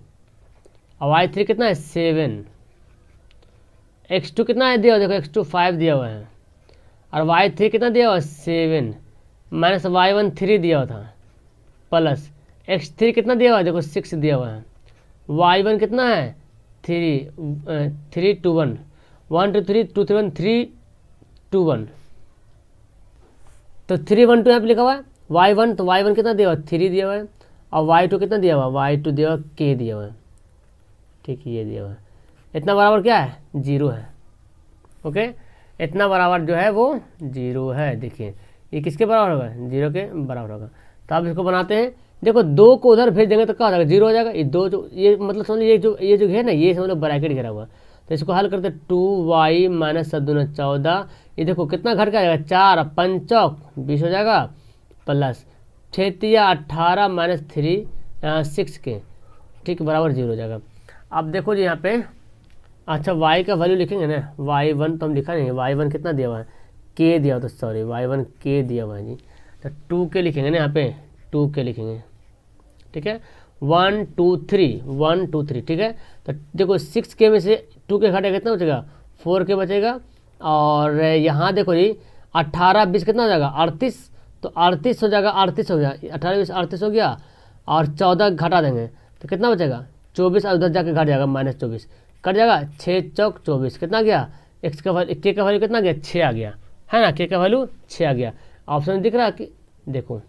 A: और y3 कितना है 7। x2 कितना है दिया हुआ, देखो x2 5 दिया हुआ है। और y3 कितना दिया हुआ 7 माइनस y1 3 दिया हुआ था, प्लस x3 कितना दिया हुआ है, देखो 6 दिया हुआ है। y1 कितना है 3 2 1 1 2 3 2 3 1 3 2 1, तो 3 1 2 यहाँ पे लिखा हुआ है। y1 तो y1 कितना दिया हुआ 3 दिया हुआ है। और y2 कितना दिया हुआ, y2 दिया हुआ k दिया हुआ है, ठीक है ये दिया हुआ है। इतना बराबर क्या है 0 है, ओके। इतना बराबर जो है वो 0 है। देखिए ये किसके बराबर होगा, 0 के बराबर होगा। तो आप इसको बनाते हैं, देखो 2 को उधर भेज देंगे तो क्या हो जाएगा 0 हो जाएगा। ये 2 जो ये मतलब समझ ये जो है ना ये समझ लो ब्रैकेट घेरा हुआ। तो इसको हल करते 2y माइनस 7 दूना 14, ये देखो कितना घट का जाएगा 4 5 20 हो जाएगा, प्लस 6 18 माइनस 3 6 के, ठीक बराबर 0 हो जाएगा। अब देखो जी यहाँ पे, अच्छा y का वैल्यू लिखेंगे ना, y1 तो हम लिखा नहीं है, y1 कितना दिया हुआ है k दिया हुआ, तो सॉरी y1 k दिया हुआ है जी। तो 2k लिखेंगे ना यहाँ पे, 2k लिखेंगे, ठीक है 1 2 3 1 2 3, ठीक है। तो देखो 6k में से 2k घटेगा कितना बचेगा 4k बचेगा। और यहाँ देखो जी 18 20 कितना हो जाएगा 38, तो 38 हो जाएगा, 38 हो गया 18 20 38 हो गया। और 14 घटा देंगे तो कितना बचेगा 24, और उधर जाके घट जाएगा माइनस 24, कट जाएगा 6 चौक 24, कितना गया x का वैल्यू k का वैल्यू कितना गया 6 आ गया है ना, k का वैल्यू 6 आ गया। ऑप्शन दिख रहा है कि देखो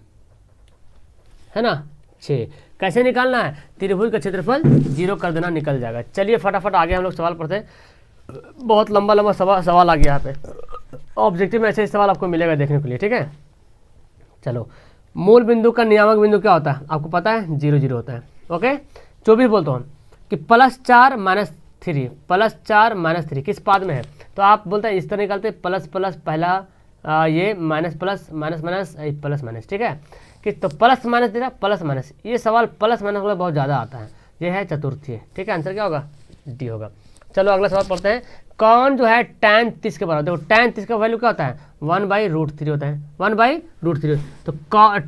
A: है ना 6। कैसे निकालना है, त्रिभुज का क्षेत्रफल 0 कर देना, निकल जाएगा। चलिए फटाफट आगे हम लोग सवाल पढ़ते हैं। बहुत लंबा सवाल आ गया यहाँ पे, ऑब्जेक्टिव में ऐसे सवाल आपको मिलेगा देखने के लिए, ठीक है। चलो मूल बिंदु का नियामक बिंदु क्या होता है आपको पता है 0 0 होता है, ओके। 24 बोलता हूँ कि +4 -3 +4 -3 किस पाद में है, तो आप बोलते हैं इस तरह निकालते हैं प्लस प्लस पहला ये minus plus minus minus plus minus, ठीक है कि तो प्लस माइनस दे रहा प्लस माइनस, ये सवाल प्लस माइनस वाला बहुत ज़्यादा आता है, ये है चतुर्थी, ठीक है आंसर क्या होगा डी होगा। चलो अगला सवाल पढ़ते हैं। कौन जो है tan 30 के बराबर, देखो tan 30 का वैल्यू क्या होता है 1/√3 होता है, 1/√3। तो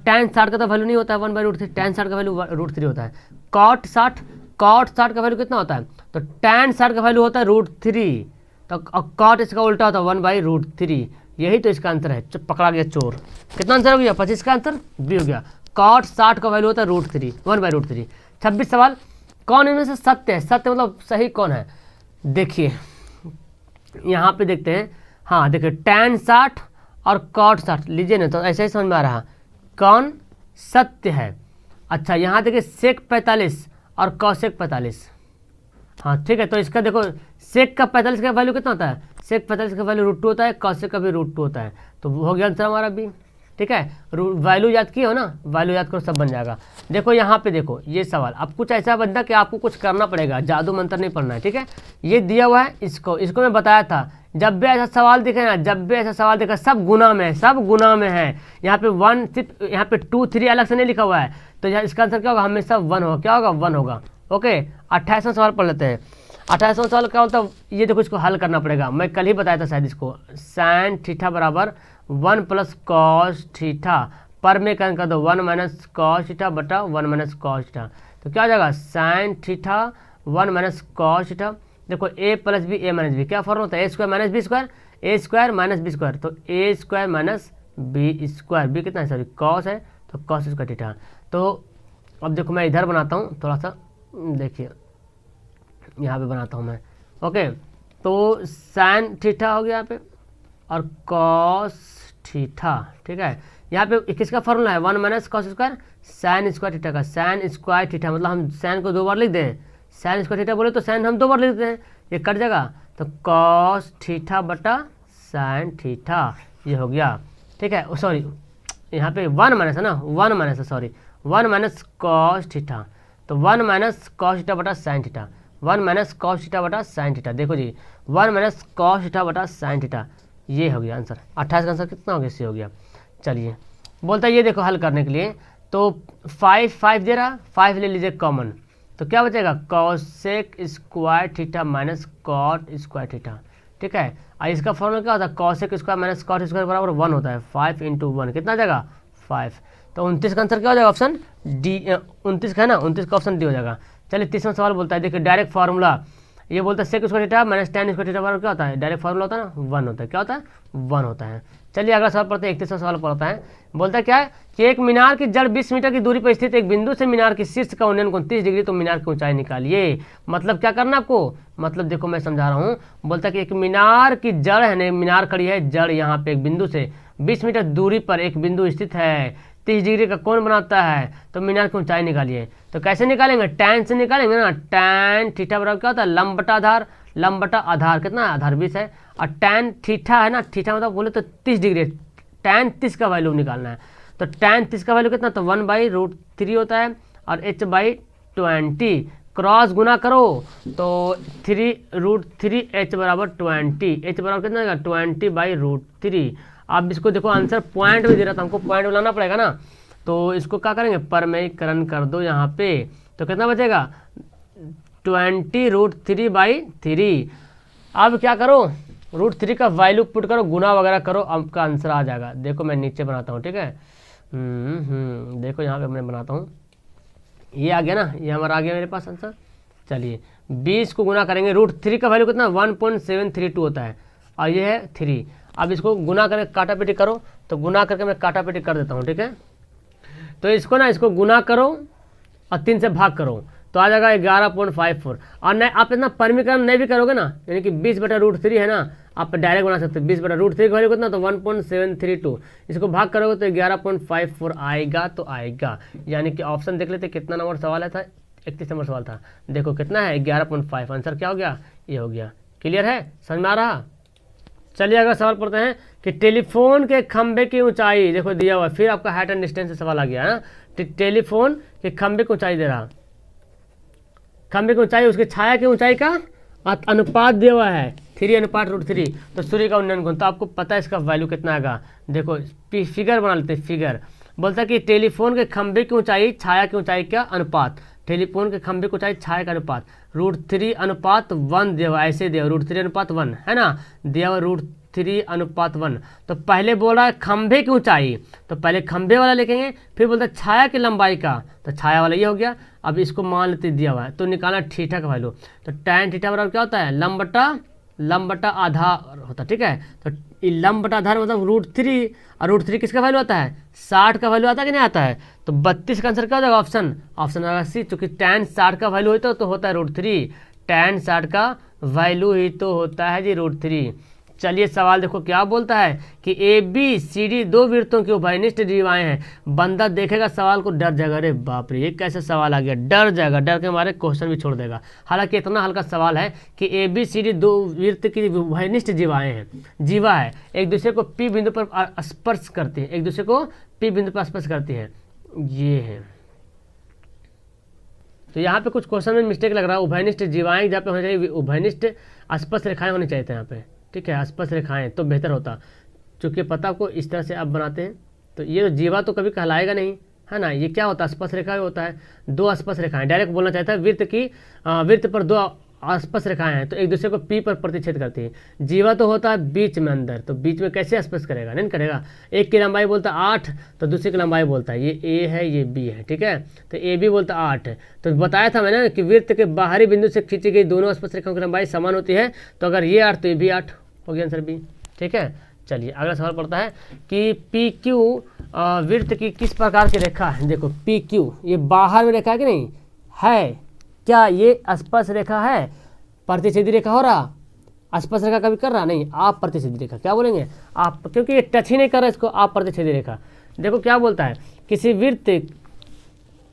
A: tan 60 का तो वैल्यू नहीं होता है 1/√3, tan 60 का वैल्यू √3 होता है। cot 60 का वैल्यू कितना होता है, तो tan 60 का वैल्यू होता है √3, तो cot इसका उल्टा होता है 1/√3, यही तो इसका आंसर है। पकड़ा गया चोर। कितना आंसर हो गया 25 का आंसर बी हो गया। cot 60 का वैल्यू होता है √3 1/√3। 26 सवाल, कौन इनमें से सत्य है, सत्य मतलब सही कौन है, देखिए यहाँ पे देखते हैं। हाँ देखिए tan 60 और cot 60 लीजिए ना, तो ऐसे ही समझ में आ रहा कौन सत्य है। अच्छा यहाँ देखिए sec 45 और cosec 45, हाँ ठीक है। तो इसका देखो sec का 45 का वैल्यू कितना होता है, sec 45 का वैल्यू √2 होता है, cosec का भी √2 होता है, तो हो गया आंसर हमारा बी, ठीक है। वैल्यू याद किए हो ना, वैल्यू याद करो सब बन जाएगा। देखो यहाँ पे देखो ये सवाल अब कुछ ऐसा बनता कि आपको कुछ करना पड़ेगा, जादू मंत्र नहीं पढ़ना है, ठीक है। ये दिया हुआ है, इसको मैं बताया था जब भी ऐसा सवाल दिखे ना, जब भी ऐसा सवाल दिखा सब गुना में है, सब गुना में है। यहाँ पे 1 सिर्फ यहाँ पे 2 3 अलग से नहीं लिखा हुआ है, तो इसका आंसर क्या होगा हमेशा 1 होगा, क्या होगा 1 होगा, ओके। 28वां सवाल पढ़ लेते हैं। 28वां सवाल क्या होता है, ये देखो इसको हल करना पड़ेगा, मैं कल ही बताया था शायद इसको। sin थीटा बराबर 1 + cos थीटा पर में कर दो 1 - cos थीटा बटा 1 - cos थीटा, तो क्या हो जाएगा sin थीटा 1 - cos थीटा देखो A plus B A minus B क्या फॉर्मूला होता है, A square minus B square, A square minus B square, तो A square minus B square, B कितना है सॉरी कॉस है तो कॉस स्क्वायर थीटा। तो अब देखो मैं इधर बनाता हूँ थोड़ा सा, देखिए यहाँ पे बनाता हूँ मैं, ओके। तो साइन थीटा हो गया यहाँ पे और कॉस थीटा, ठीक है। यहाँ पे किसका फॉर्मूला है, 1 minus cos square sine square theta का, साइन स्क्वायर थीटा मतलब हम साइन को 2 बार लिख दें, साइन स्क्वायर थीटा बोले तो साइन हम 2 बार लिख देते हैं, ये कट जाएगा, तो कॉस थीटा बटा साइन थीटा, ये हो गया, ठीक है। सॉरी यहाँ पे 1 माइनस है ना, 1 माइनस है सॉरी, 1 माइनस कॉस थीटा, तो 1 माइनस कॉस थीटा बटा sine theta, 1 minus cos theta बटा साइन थीटा, देखो जी 1 माइनस कॉस थीटा बटा साइन थीटा, ये हो गया आंसर। 28 का आंसर कितना हो गया, सी हो गया। चलिए बोलता है ये देखो हल करने के लिए, तो 5 दे रहा, 5 ले लीजिए कॉमन, तो क्या बचेगा cosec square theta minus cot square theta, ठीक है। और इसका फॉर्मूला क्या होता है, cosec square minus cot square बराबर 1 होता है, 5 × 1 कितना आ जाएगा 5, तो 29 का आंसर क्या हो जाएगा ऑप्शन डी, 29 का है ना, 29 का ऑप्शन डी हो जाएगा। चलिए तीसरा सवाल बोलता है, देखिए डायरेक्ट फार्मूला, ये बोलता है sec square theta minus tan square theta बराबर क्या होता है, डायरेक्ट फार्मूला होता है ना 1 होता है, क्या होता है 1 होता है। चलिए अगला सवाल पढ़ते हैं, 31वां सवाल पढ़ता है, बोलता है क्या है कि एक मीनार की जड़ 20 मीटर की दूरी पर स्थित एक बिंदु से मीनार की शीर्ष का उन्नयन कोण 30 डिग्री, तो मीनार की ऊंचाई निकालिए। मतलब क्या करना आपको, मतलब देखो मैं समझा रहा हूँ, बोलता है कि एक मीनार की जड़ है ना, मीनार खड़ी है, जड़ यहाँ पे एक बिंदु से 20 मीटर दूरी पर एक बिंदु स्थित है, 30 डिग्री का कोण बनाता है, तो मीनार की ऊंचाई निकालिए। तो कैसे निकालेंगे, टैन से निकालेंगे ना, टैन थीटा बराबर क्या होता है लंब बटा आधार, लंब बटा आधार कितना है आधार 20 है, और टैन थीटा है ना, थीटा मतलब बोले तो 30 डिग्री, टैन 30 का वैल्यू निकालना है, तो टैन 30 का वैल्यू कितना, तो 1/√3 होता है, और h/20 क्रॉस गुना करो तो 3√3 h बराबर 20, h बराबर कितना होगा 20/√3। अब इसको देखो आंसर पॉइंट में दे रहा था, हमको पॉइंट में लाना पड़ेगा ना, तो इसको क्या करेंगे परमेयीकरण कर दो यहाँ पे, तो कितना बचेगा 20√3/3। अब क्या करो √3 का वैल्यू पुट करो, गुना वगैरह करो, आपका आंसर आ जाएगा। देखो मैं नीचे बनाता हूँ, ठीक है, देखो यहाँ पे मैं बनाता हूँ, ये आ गया ना, ये हमारा आ गया मेरे पास आंसर। चलिए 20 को गुना करेंगे, √3 का वैल्यू कितना 1.732 होता है, और ये है 3। अब इसको गुना करके काटा पेटी करो, तो गुना करके मैं काटा पेटी कर देता हूँ, ठीक है। तो इसको ना, इसको गुना करो और 3 से भाग करो, तो आ जाएगा 11.54। और नहीं आप इतना परमीकरण नहीं भी करोगे ना, यानी कि 20/√3 है ना, आप डायरेक्ट बना सकते हो, 20/√3 का वैल्यू कितना तो 1.732, इसको भाग करोगे तो 11.54 आएगा, तो आएगा, यानी कि ऑप्शन देख लेते कितना नंबर सवाल है था, 31 नंबर सवाल था, देखो कितना है 11.5, आंसर क्या हो गया ये हो गया। क्लियर है, समझ में आ रहा। चलिए अगला सवाल पढ़ते हैं कि टेलीफोन के खंभे की ऊंचाई, देखो दिया हुआ, फिर आपका हाइट एंड डिस्टेंस से सवाल आ गया है ना, टेलीफोन के खंभे की ऊंचाई दे रहा, खंभे की ऊंचाई उसकी छाया की ऊंचाई का अनुपात दिया हुआ है 3/√3, तो सूर्य का उन्नयन कोण, तो आपको पता है इसका वैल्यू कितना आएगा। देखो फिगर बना लेते हैं, फिगर बोलता है कि टेलीफोन के खंभे की ऊंचाई छाया की ऊंचाई का अनुपात, टेलीफोन के खंभे की ऊंचाई छाया का अनुपात √3:1 दिया हुआ, ऐसे दिया √3:1 है ना, दिया हुआ √3:1। तो पहले बोल रहा है खंभे की ऊंचाई, तो पहले खंभे वाला लिखेंगे, फिर बोलता है छाया की लंबाई का, तो छाया वाला ये हो गया। अब इसको मान लेते दिया हुआ है, तो निकालना थीटा का वैल्यू, तो tan थीटा बराबर क्या होता है लंब बटा आधार होता है, ठीक है। तो लंब बटा आधार मतलब √3, और √3 किसका वैल्यू आता है 60 का वैल्यू आता है कि नहीं आता है, तो 32 का आंसर क्या हो जाएगा ऑप्शन आएगा सी, चूंकि tan 60 का वैल्यू होता है तो होता है √3, tan 60 का वैल्यू ही तो होता है जी √3। चलिए सवाल देखो क्या बोलता है कि ABCD 2 वृत्तों की उभयनिष्ठ जीवाएं हैं, बंदा देखेगा सवाल को डर जाएगा, अरे बाप रे ये कैसे सवाल आ गया, डर जाएगा, डर के हमारे क्वेश्चन भी छोड़ देगा। हालांकि इतना हल्का सवाल है कि ABCD 2 वृत्त की उभयनिष्ठ जीवाएं हैं, जीवा है, एक दूसरे को P बिंदु पर स्पर्श करती है, एक दूसरे को P बिंदु पर स्पर्श करती है, ये है। तो यहाँ पे कुछ क्वेश्चन में मिस्टेक लग रहा है, उभयनिष्ठ जीवाएं जहाँ पे होनी चाहिए उभयनिष्ठ स्पर्श रेखाएं होनी चाहिए थे यहाँ पे, ठीक है, स्पर्श रेखाएं तो बेहतर होता, चूँकि पता आपको इस तरह से आप बनाते हैं, तो ये जीवा तो कभी कहलाएगा नहीं है ना, ये क्या होता है स्पर्श रेखा होता है, 2 स्पर्श रेखाएं, डायरेक्ट बोलना चाहता है वृत्त पर 2 स्पर्श रेखाएं हैं तो एक दूसरे को पी पर प्रतिच्छेद करती है। जीवा तो होता है बीच में अंदर, तो बीच में कैसे स्पर्श करेगा, नहीं करेगा। एक की लंबाई बोलता है 8 तो दूसरे की लंबाई बोलता है ये ए है ये बी है, ठीक है। तो ए बी बोलता है 8 है। तो बताया था मैंने कि वृत्त के बाहरी बिंदु से खींची गई दोनों स्पर्श रेखाओं की लंबाई समान होती है। तो अगर ये 8 तो ये भी 8 हो गया आंसर बी, ठीक है। चलिए अगला सवाल पड़ता है कि पी क्यू वृत्त की किस प्रकार की रेखा है। देखो पी क्यू ये बाहर में रेखा है कि नहीं है, क्या ये स्पर्श रेखा है, प्रतिच्छेदी रेखा हो रहा, स्पर्श रेखा कभी कर रहा नहीं, आप प्रतिच्छेदी रेखा क्या बोलेंगे आप, क्योंकि ये टच ही नहीं कर रहा इसको, आप प्रतिच्छेदी रेखा। देखो क्या बोलता है, किसी वृत्त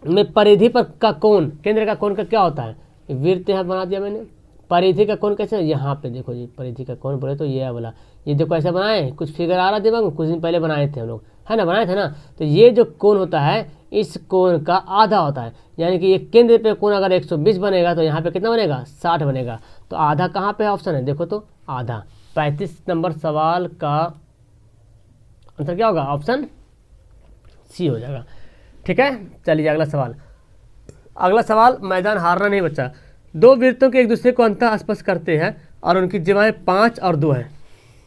A: में परिधि पर का कोण, केंद्र का कोण का क्या होता है, वृत्त यहाँ बना दिया मैंने, परिधि का कोण कैसे, यहाँ पे देखो जी परिधि का कोण बोले तो ये वाला, ये देखो ऐसा बनाए, कुछ फिगर आ रहा दिमाग में, कुछ दिन पहले बनाए थे हम लोग, है ना, बनाए थे ना। तो ये जो कोण होता है इस कोण का आधा होता है, यानी कि ये केंद्र पे कोण अगर 120 बनेगा तो यहाँ पे कितना बनेगा 60 बनेगा। तो आधा कहाँ पे ऑप्शन है, देखो तो आधा। 35 नंबर सवाल का आंसर क्या होगा, ऑप्शन सी हो जाएगा, ठीक है। चलिए अगला सवाल, अगला सवाल मैदान हारना नहीं बच्चा। दो वृत्तों के एक दूसरे को अंतः स्पर्श करते हैं और उनकी जिवाएं 5 और 2 हैं।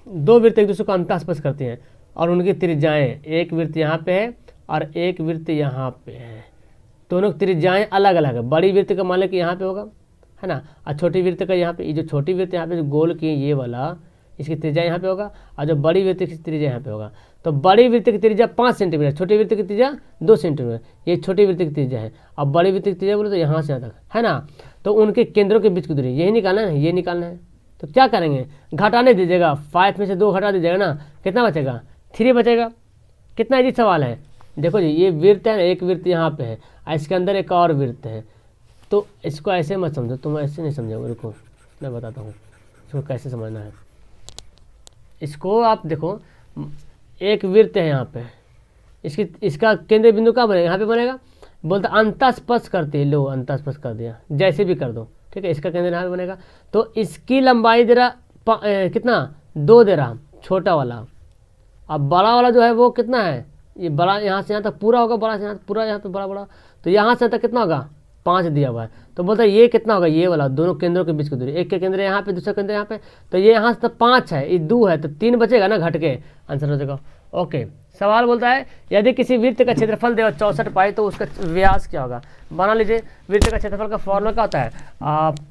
A: दो वृत्त एक दूसरे को अंतः स्पर्श करते हैं और उनकी त्रिज्याएं, एक वृत्त यहाँ पे है और एक वृत्त यहाँ पे है, दोनों त्रिज्याएं अलग अलग है। बड़ी वृत्त का मान लें कि यहाँ पे होगा, है ना, और छोटी वृत्त का यहाँ पे, ये जो छोटी वृत्त यहाँ पे जो गोल की ये वाला, इसकी त्रिज्या यहाँ पे होगा, और जो बड़ी वृत्त की त्रिज्या यहाँ पे होगा। तो बड़ी वृत्त की त्रिज्या 5 सेंटीमीटर, छोटी वृत्त की त्रिज्या 2 सेंटीमीटर, ये छोटी वृत्त की त्रिज्या है। अब बड़ी वृत्त की त्रिज्या बोले तो यहाँ से यहाँ तक, है ना। तो उनके केंद्रों के बीच की दूरी यही निकालना है, ये निकालना है। तो क्या करेंगे, घटाने दीजिएगा, 5 में से 2 घटा दीजिएगा ना, कितना बचेगा 3 बचेगा। कितना इजी सवाल है, देखो जी ये वृत्त है ना, एक वृत्त यहाँ पे है, इसके अंदर एक और वृत्त है। तो इसको ऐसे मत समझो, तुम ऐसे नहीं समझोगे, रुको मैं बताता हूँ इसको कैसे समझना है। इसको आप देखो, एक वृत्त है यहाँ पे, इसका केंद्र बिंदु कहाँ बनेगा, यहाँ पे बनेगा। बोलता अंतः स्पर्श करती है, लो अंतः स्पर्श कर दिया, जैसे भी कर दो, ठीक है। इसका केंद्र यहाँ पे बनेगा, तो इसकी लंबाई दे रहा कितना 2 दे रहा, छोटा वाला। अब बड़ा वाला जो है वो कितना है, ये बड़ा यहाँ से यहाँ तक पूरा होगा, बड़ा से यहाँ पूरा, यहाँ पे बड़ा बड़ा, तो यहाँ से तक कितना होगा 5 दिया हुआ है। तो बोलता है ये कितना होगा, ये वाला दोनों केंद्रों के बीच की दूरी, एक के केंद्र यहाँ पे दूसरा केंद्र यहाँ पे, तो ये यहाँ से तो 5 है, ये 2 है, तो 3 बचेगा ना घट के, आंसर हो जाएगा। ओके, सवाल बोलता है यदि किसी वृत्त का क्षेत्रफल देगा 64 पाई तो उसका व्यास क्या होगा। बना लीजिए, वृत्त का क्षेत्रफल का फॉर्मूला क्या होता है,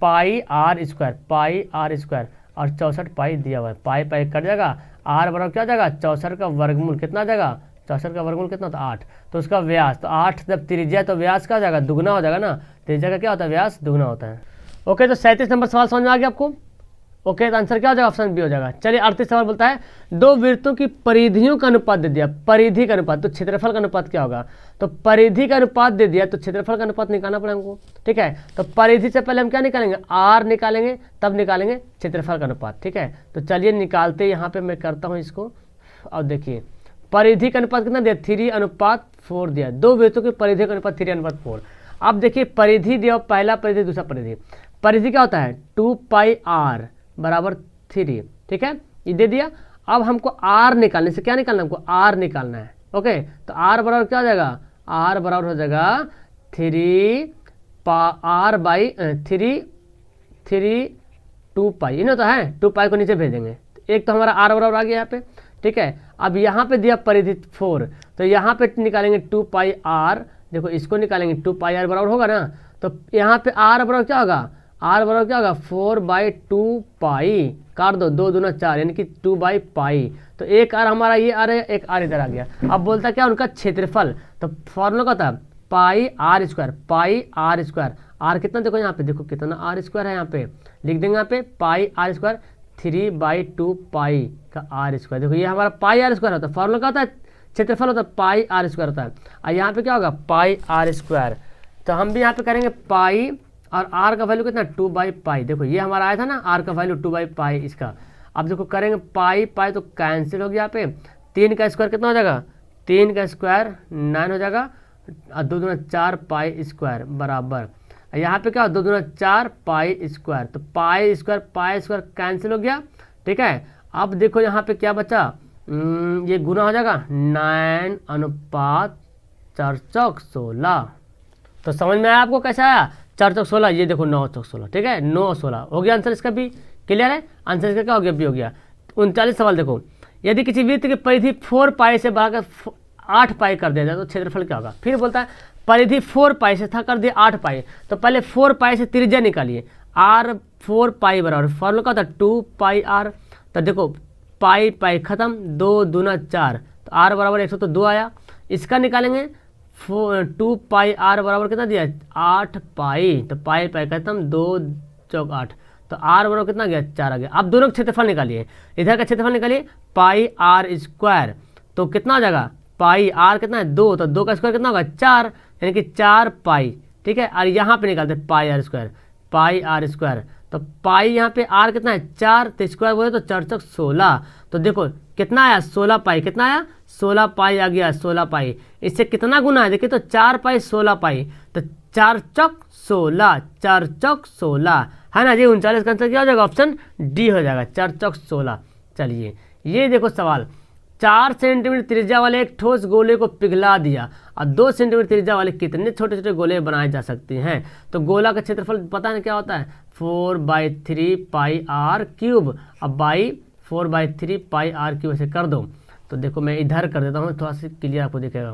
A: पाई आर स्क्वायर, और 64 पाई दिया हुआ है, पाई पाई कट जाएगा, आर बराबर क्या हो जाएगा 64 का वर्गमूल, कितना आ जाएगा 64 का वर्गमूल कितना होता है 8। तो उसका व्यास, तो 8 जब त्रिज्या तो व्यास क्या हो जाएगा दुगना हो जाएगा ना, त्रिज्या का क्या होता है व्यास दुगना होता है। ओके, तो 37 नंबर सवाल समझ में आ गया आपको। ओके, तो आंसर क्या हो जाएगा, ऑप्शन बी हो जाएगा। चलिए 38 सवाल बोलता है दो वृत्तों की परिधियों का अनुपात दे दिया, परिधि का अनुपात, तो क्षेत्रफल का अनुपात क्या होगा। तो परिधि का अनुपात दे दिया तो क्षेत्रफल का अनुपात निकालना पड़ेगा हमको, ठीक है। तो परिधि से पहले हम क्या निकालेंगे, आर निकालेंगे, तब निकालेंगे क्षेत्रफल का अनुपात, ठीक है। तो चलिए निकालते, यहाँ पे मैं करता हूँ इसको। अब देखिए परिधि का अनुपात कितना दिया, 3:4 दिया, दो वृत्तों की परिधि का अनुपात 3:4। अब देखिए परिधि दिया, पहला परिधि दूसरा परिधि, परिधि क्या होता है 2πr बराबर 3, ठीक है, ये दे दिया। अब हमको r निकालने से क्या निकालना, हमको r निकालना है। ओके, तो r बराबर क्या हो जाएगा, r बराबर हो जाएगा 3 2π, ये ना तो है 2π को नीचे भेज देंगे, एक तो हमारा r बराबर आ गया यहाँ पे, ठीक है। अब यहाँ पे दिया परिधि 4, तो यहाँ पे निकालेंगे 2πr, देखो इसको निकालेंगे 2πr बराबर होगा ना, तो यहाँ पे r बराबर क्या होगा, r बराबर क्या होगा 4/2π, काट दो, 2 दूना 4 यानी कि 2/π। तो एक r हमारा ये आ रहा है, एक r इधर आ गया। अब बोलता क्या उनका क्षेत्रफल, तो फॉर्मूला क्या होता है πr², r कितना देखो यहाँ पे, देखो कितना r² है, यहाँ पे लिख देंगे, यहाँ पे πr², 3/2π का r², देखो ये हमारा πr² होता है, फॉर्मूला क्या होता है क्षेत्रफल होता है πr² होता है, और यहाँ पे क्या होगा πr²। तो हम भी यहाँ पे करेंगे पाई, और r का वैल्यू कितना 2/π, देखो ये हमारा आया था ना r का वैल्यू 2/π इसका। अब देखो करेंगे पाई पाई तो कैंसिल हो गया, यहाँ पे 3 का स्क्वायर कितना हो जाएगा, 3 का स्क्वायर 9 हो जाएगा, और 2 दूना 4π² बराबर, यहाँ पे क्या 2 दूना 4π², तो पाई स्क्वायर कैंसिल हो गया, ठीक है। अब देखो यहाँ पे क्या बचा, ये गुना हो जाएगा 9:4 4 16। तो समझ में आया आपको कैसा आया, 4 चौक 16, ये देखो 9 चौक 16, ठीक है, 9 16 हो गया आंसर इसका भी। क्लियर है, आंसर इसका क्या हो गया, बी हो गया। 39 सवाल देखो, यदि किसी वृत्त की परिधि 4 पाई से बढ़ाकर 8 पाई कर दिया जाए तो क्षेत्रफल क्या होगा। फिर बोलता है परिधि 4 पाई से था, कर दिया 8 पाई, तो पहले 4 पाई से त्रिज्या निकालिए, आर 4 पाई बराबर फॉर्मूला क्या होता है 2 पाई आर। तो देखो पाई पाई खत्म, 2 दूना 4, तो आर बराबर 100, तो 2 आया। इसका निकालेंगे 2 पाई आर बराबर कितना दिया 8 पाई, तो पाई पाई खत्म, 2 चौक 8, तो आर बराबर कितना गया 4 आ गया। अब दोनों का क्षेत्रफल निकालिए, इधर का क्षेत्रफल निकालिए पाई आर स्क्वायर, तो कितना हो जाएगा पाई आर कितना है 2, तो 2 का स्क्वायर कितना होगा 4, यानी कि 4 पाई, ठीक है। और यहाँ पे निकालते हैं pi R square, pi R square, तो पाई यहाँ पे आर कितना है 4, तो स्क्वायर बोले तो 4 चौक 16, तो देखो कितना आया 16 पाई, कितना आया 16 पाई आ गया 16 पाई। इससे कितना गुना है देखिए, तो 4 पाई 16 पाई, तो 4 चौक 16, 4 चौक 16 है ना जी। 39 का आंसर क्या हो जाएगा, ऑप्शन डी हो जाएगा, 4 चौक 16। चलिए ये देखो सवाल, 4 सेंटीमीटर त्रिज्या वाले एक ठोस गोले को पिघला दिया और 2 सेंटीमीटर त्रिज्या वाले कितने छोटे छोटे गोले बनाए जा सकते हैं। तो गोला का क्षेत्रफल पता है क्या होता है 4/3 पाई आर क्यूब, अब बाई 4/3 पाई आर क्यूब ऐसे कर दो। तो देखो मैं इधर कर देता हूँ, थोड़ा सा क्लियर आपको दिखेगा,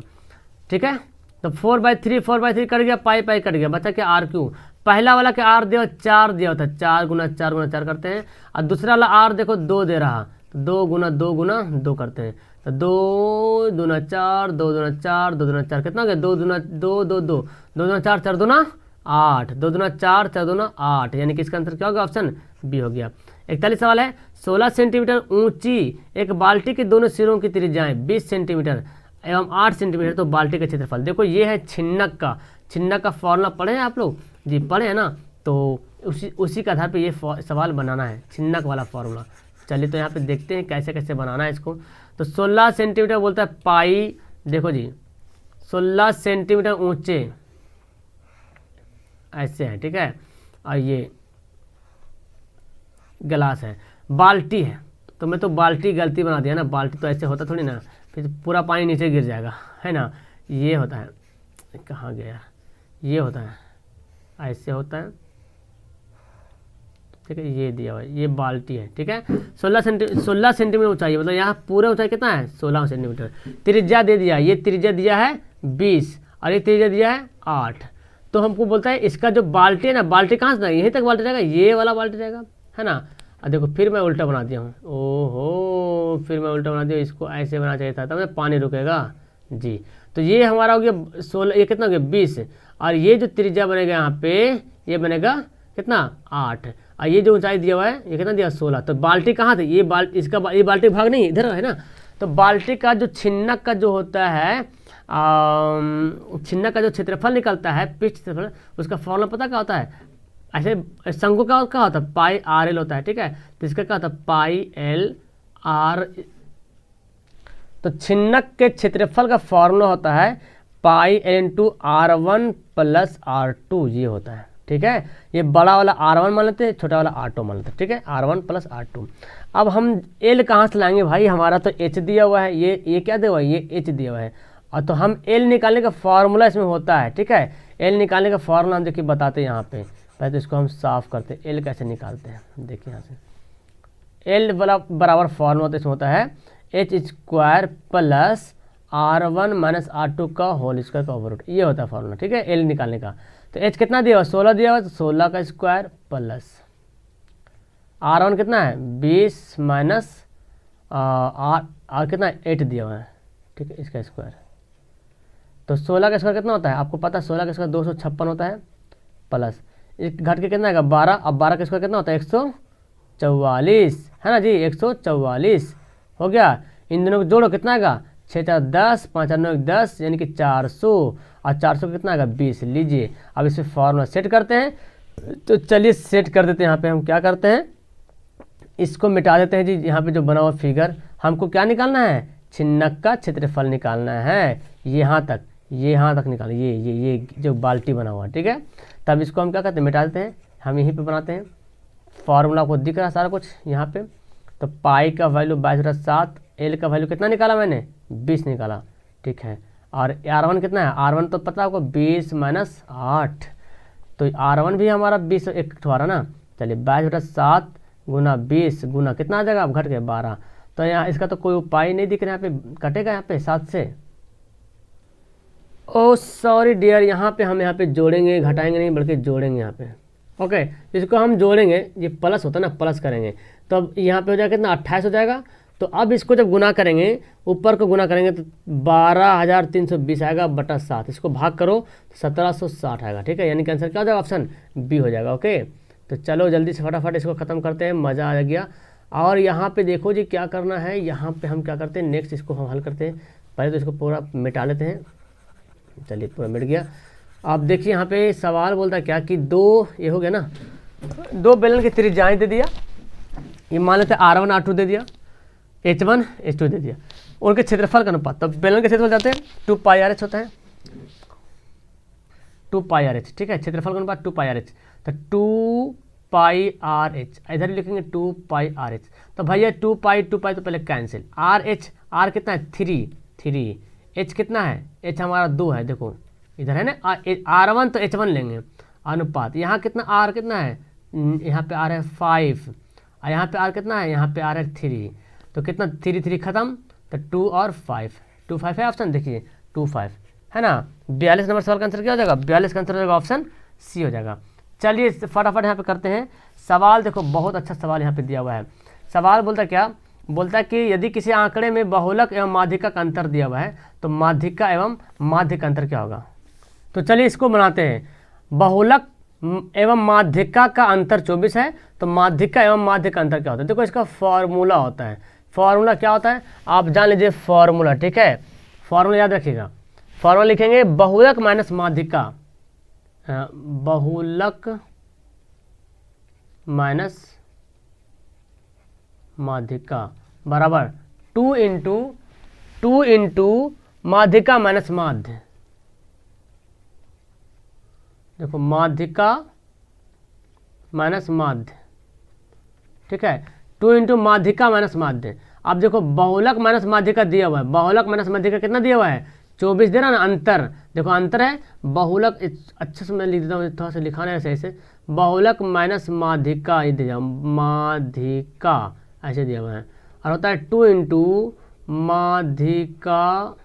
A: ठीक है। तो 4/3 कट गया, पाई पाई कट गया, बचा क्या आर क्यूब। पहला वाला क्या आर दिया 4 दिया होता है, 4 गुना 4 करते हैं, और दूसरा वाला आर देखो 2 दे रहा, तो 2 गुना 2 करते हैं, तो 2 दूना 4, 2 दूना 4, 2 दूना 4 कितना हो गया 2 दूना 2 2 2 2 दूना 4, 4 दूना 8, 2 दूना 4, 4 दूना 8, यानी कि इसका आंसर क्या होगा, ऑप्शन बी हो गया। 41 सवाल है, 16 सेंटीमीटर ऊंची एक बाल्टी के दोनों सिरों की त्रिज्याएं 20 सेंटीमीटर एवं 8 सेंटीमीटर, तो बाल्टी का क्षेत्रफल देखो ये है छिन्नक का फॉर्मूला पढ़े हैं आप लोग जी, पढ़े हैं ना। तो उसी के आधार पे ये सवाल बनाना है, छिन्नक वाला फॉर्मूला। चलिए तो यहाँ पे देखते हैं कैसे कैसे बनाना है इसको। तो 16 सेंटीमीटर बोलता है पाई, देखो जी 16 सेंटीमीटर ऊंचे ऐसे है, ठीक है, और ये गिलास है, बाल्टी है, तो मैं तो बाल्टी गलती बना दिया ना, बाल्टी तो ऐसे होता थोड़ी ना, फिर पूरा पानी नीचे गिर जाएगा, है ना। ये होता है, कहाँ गया, ये होता है, ऐसे होता है, ठीक है, ये दिया हुआ है, ये बाल्टी है, ठीक है। 16 सेंटीमीटर ऊंचाई, मतलब यहाँ पूरा ऊंचाई कितना है 16 सेंटीमीटर। त्रिज्या दे दिया, ये त्रिज्या दिया है 20 और ये त्रिज्या दिया है 8। तो हमको बोलता है इसका जो बाल्टी है ना, बाल्टी कहाँ से यहीं तक बाल्टी रहेगा, ये वाला बाल्टी रहेगा, है ना। और देखो फिर मैं उल्टा बना दिया हूँ, ओहो फिर मैं उल्टा बना दिया, इसको ऐसे बनाना चाहिए था, तब पानी रुकेगा जी। तो ये हमारा हो गया 16, ये कितना हो गया 20, और ये जो त्रिज्या बनेगा यहाँ पे ये बनेगा कितना 8, और ये जो ऊंचाई दिया हुआ है ये कितना दिया 16। तो बाल्टी कहाँ थे, ये ये बाल्टी भाग नहीं इधर है ना। तो बाल्टी का जो छिन्नक का जो होता है, छिन्नक का जो क्षेत्रफल निकलता है, पृष्ठ क्षेत्रफल, उसका फॉर्मूला पता क्या होता है, ऐसे शंकु का क्या होता है पाई आर एल होता है, ठीक है। तो इसका क्या होता है पाई एल आर। तो छिन्नक के क्षेत्रफल का फॉर्मूला होता है pi L into R1 plus R2, ये होता है, ठीक है। ये बड़ा वाला R1 मान लेते हैं, छोटा वाला R2 मान लेते हैं, ठीक है, R1 प्लस R2। अब हम L कहाँ से लाएंगे भाई, हमारा तो H दिया हुआ है, ये क्या दिया हुआ है, ये H दिया हुआ है, और तो हम L निकालने का फॉर्मूला इसमें होता है, ठीक है। L निकालने का फॉर्मूला हम देखिए बताते हैं यहाँ पे, पहले तो इसको हम साफ करते हैं। L कैसे निकालते हैं देखिए यहाँ से, L बराबर फॉर्मूला तो इसमें होता है H square plus R1 minus R2 का होल स्क्वायर का ओवर रूट, ये होता है फॉर्मूला, ठीक है, L निकालने का। तो H कितना दिया हुआ 16 दिया हुआ, तो 16 का स्क्वायर प्लस R1 कितना है 20 माइनस R कितना 8 दिया हुआ है, ठीक है, इसका स्क्वायर। तो 16 का स्क्वायर कितना होता है आपको पता है, 16 का स्क्वायर 256 होता है, प्लस इस घट के कितना आएगा 12, अब 12 का स्क्वायर कितना होता है 144, है ना जी, 144 हो गया। इन दोनों को जोड़ो कितना आएगा 6 4 10, 5 9 1 10, यानी कि 400, और 400 कितना आएगा 20। लीजिए अब इसमें फॉर्मूला सेट करते हैं। तो चलिए सेट कर देते हैं। यहाँ पे हम क्या करते हैं, इसको मिटा देते हैं जी। यहाँ पे जो बना हुआ फिगर, हमको क्या निकालना है, छिन्नक का क्षेत्रफल निकालना है, यहाँ तक निकालना, ये जो बाल्टी बना हुआ है, ठीक है। तब इसको हम क्या करते हैं, मिटा देते हैं, हम यहीं पे बनाते हैं। फॉर्मूला को दिख रहा है सारा कुछ यहाँ पे। तो पाई का वैल्यू 22/7, एल का वैल्यू कितना निकाला मैंने 20 निकाला, ठीक है। और R1 कितना है, R1 तो पता है आपको 20 माइनस 8, तो R1 भी हमारा 20 एक ठोरा ना। चलिए 22/7 गुना 20 गुना कितना आ जाएगा, अब घट गए 12। तो यहाँ इसका तो कोई उपाय नहीं दिख रहा है, यहाँ पे कटेगा यहाँ पे 7 से। ओ सॉरी डियर, यहाँ पे हम यहाँ पे जोड़ेंगे, घटाएंगे नहीं बल्कि जोड़ेंगे यहाँ पे। ओके, इसको हम जोड़ेंगे, ये प्लस होता है ना, प्लस करेंगे तो अब यहाँ पे हो जाएगा कितना, 28 हो जाएगा। तो अब इसको जब गुना करेंगे, ऊपर को गुना करेंगे तो 12,320 आएगा बटा 7। इसको भाग करो तो 1760 आएगा। ठीक है, यानी कि आंसर क्या हो जाएगा, ऑप्शन बी हो जाएगा। ओके, तो चलो जल्दी से फटाफट इसको ख़त्म करते हैं, मज़ा आ गया। और यहाँ पे देखो जी क्या करना है, यहाँ पे हम क्या करते हैं, नेक्स्ट इसको हम हल करते हैं। पहले तो इसको पूरा मिटा लेते हैं। चलिए पूरा मिट गया। अब देखिए यहाँ पे सवाल बोलता है क्या कि दो, ये हो गया ना, दो बेलन की त्रिज्याएं दे दिया। ये मान लेते हैं R1 R2 दे दिया, H1 H2 दे दिया, उनके क्षेत्रफल का अनुपात। तो बेलन के क्षेत्रफल जाते हैं 2πRh होता है, 2πRh। ठीक है, क्षेत्रफल का अनुपात 2πRh। तो 2πRh इधर लिखेंगे 2πRh। तो भैया 2π तो पहले कैंसिल। RH, R कितना है 3, H कितना है, H हमारा 2 है, देखो इधर है ना, R1 तो H1 लेंगे। अनुपात यहाँ कितना, R कितना है, यहाँ पे R है 5, और यहाँ पे R कितना है, यहाँ पे R है 3। तो कितना 3 खत्म, तो 2 और 5, 2 5 है ऑप्शन, देखिए 2 5 है ना। 42 नंबर सवाल का आंसर क्या हो जाएगा, 42 का आंसर हो जाएगा ऑप्शन सी हो जाएगा। चलिए फटाफट यहाँ पे करते हैं सवाल। देखो बहुत अच्छा सवाल यहाँ पे दिया हुआ है। सवाल बोलता क्या, बोलता है कि यदि किसी आंकड़े में बहुलक एवं माध्यिका का अंतर दिया हुआ है तो माध्यिका एवं माध्य का अंतर क्या होगा। तो चलिए इसको बनाते हैं। बहुलक एवं माध्यिका का अंतर 24 है, तो माध्यिका एवं माध्य का अंतर क्या होता है। देखो इसका फॉर्मूला होता है। फॉर्मूला क्या होता है आप जान लीजिए, फॉर्मूला। ठीक है, फॉर्मूला याद रखिएगा। फॉर्मूला लिखेंगे बहुलक माइनस माध्यिका, बहुलक माइनस माध्यिका बराबर 2 इंटू माध्यिका माइनस माध्य। देखो माध्यिका माइनस माध्य। ठीक है, 2 इंटू माध्यिका माइनस माध्य। अब देखो बहुलक माइनस माध्यिका दिया हुआ है, बहुलक माइनस माध्यिका कितना दिया हुआ है, 24 दे रहा ना। अंतर देखो, अंतर है बहुलक, अच्छे से मैं लिख देता हूँ, थोड़ा सा लिखाना है ऐसे, बहुलक माइनस माध्यिका ये दिया, माध्यिका ऐसे दिया हुआ है। और होता है 2 इंटू माध्यिका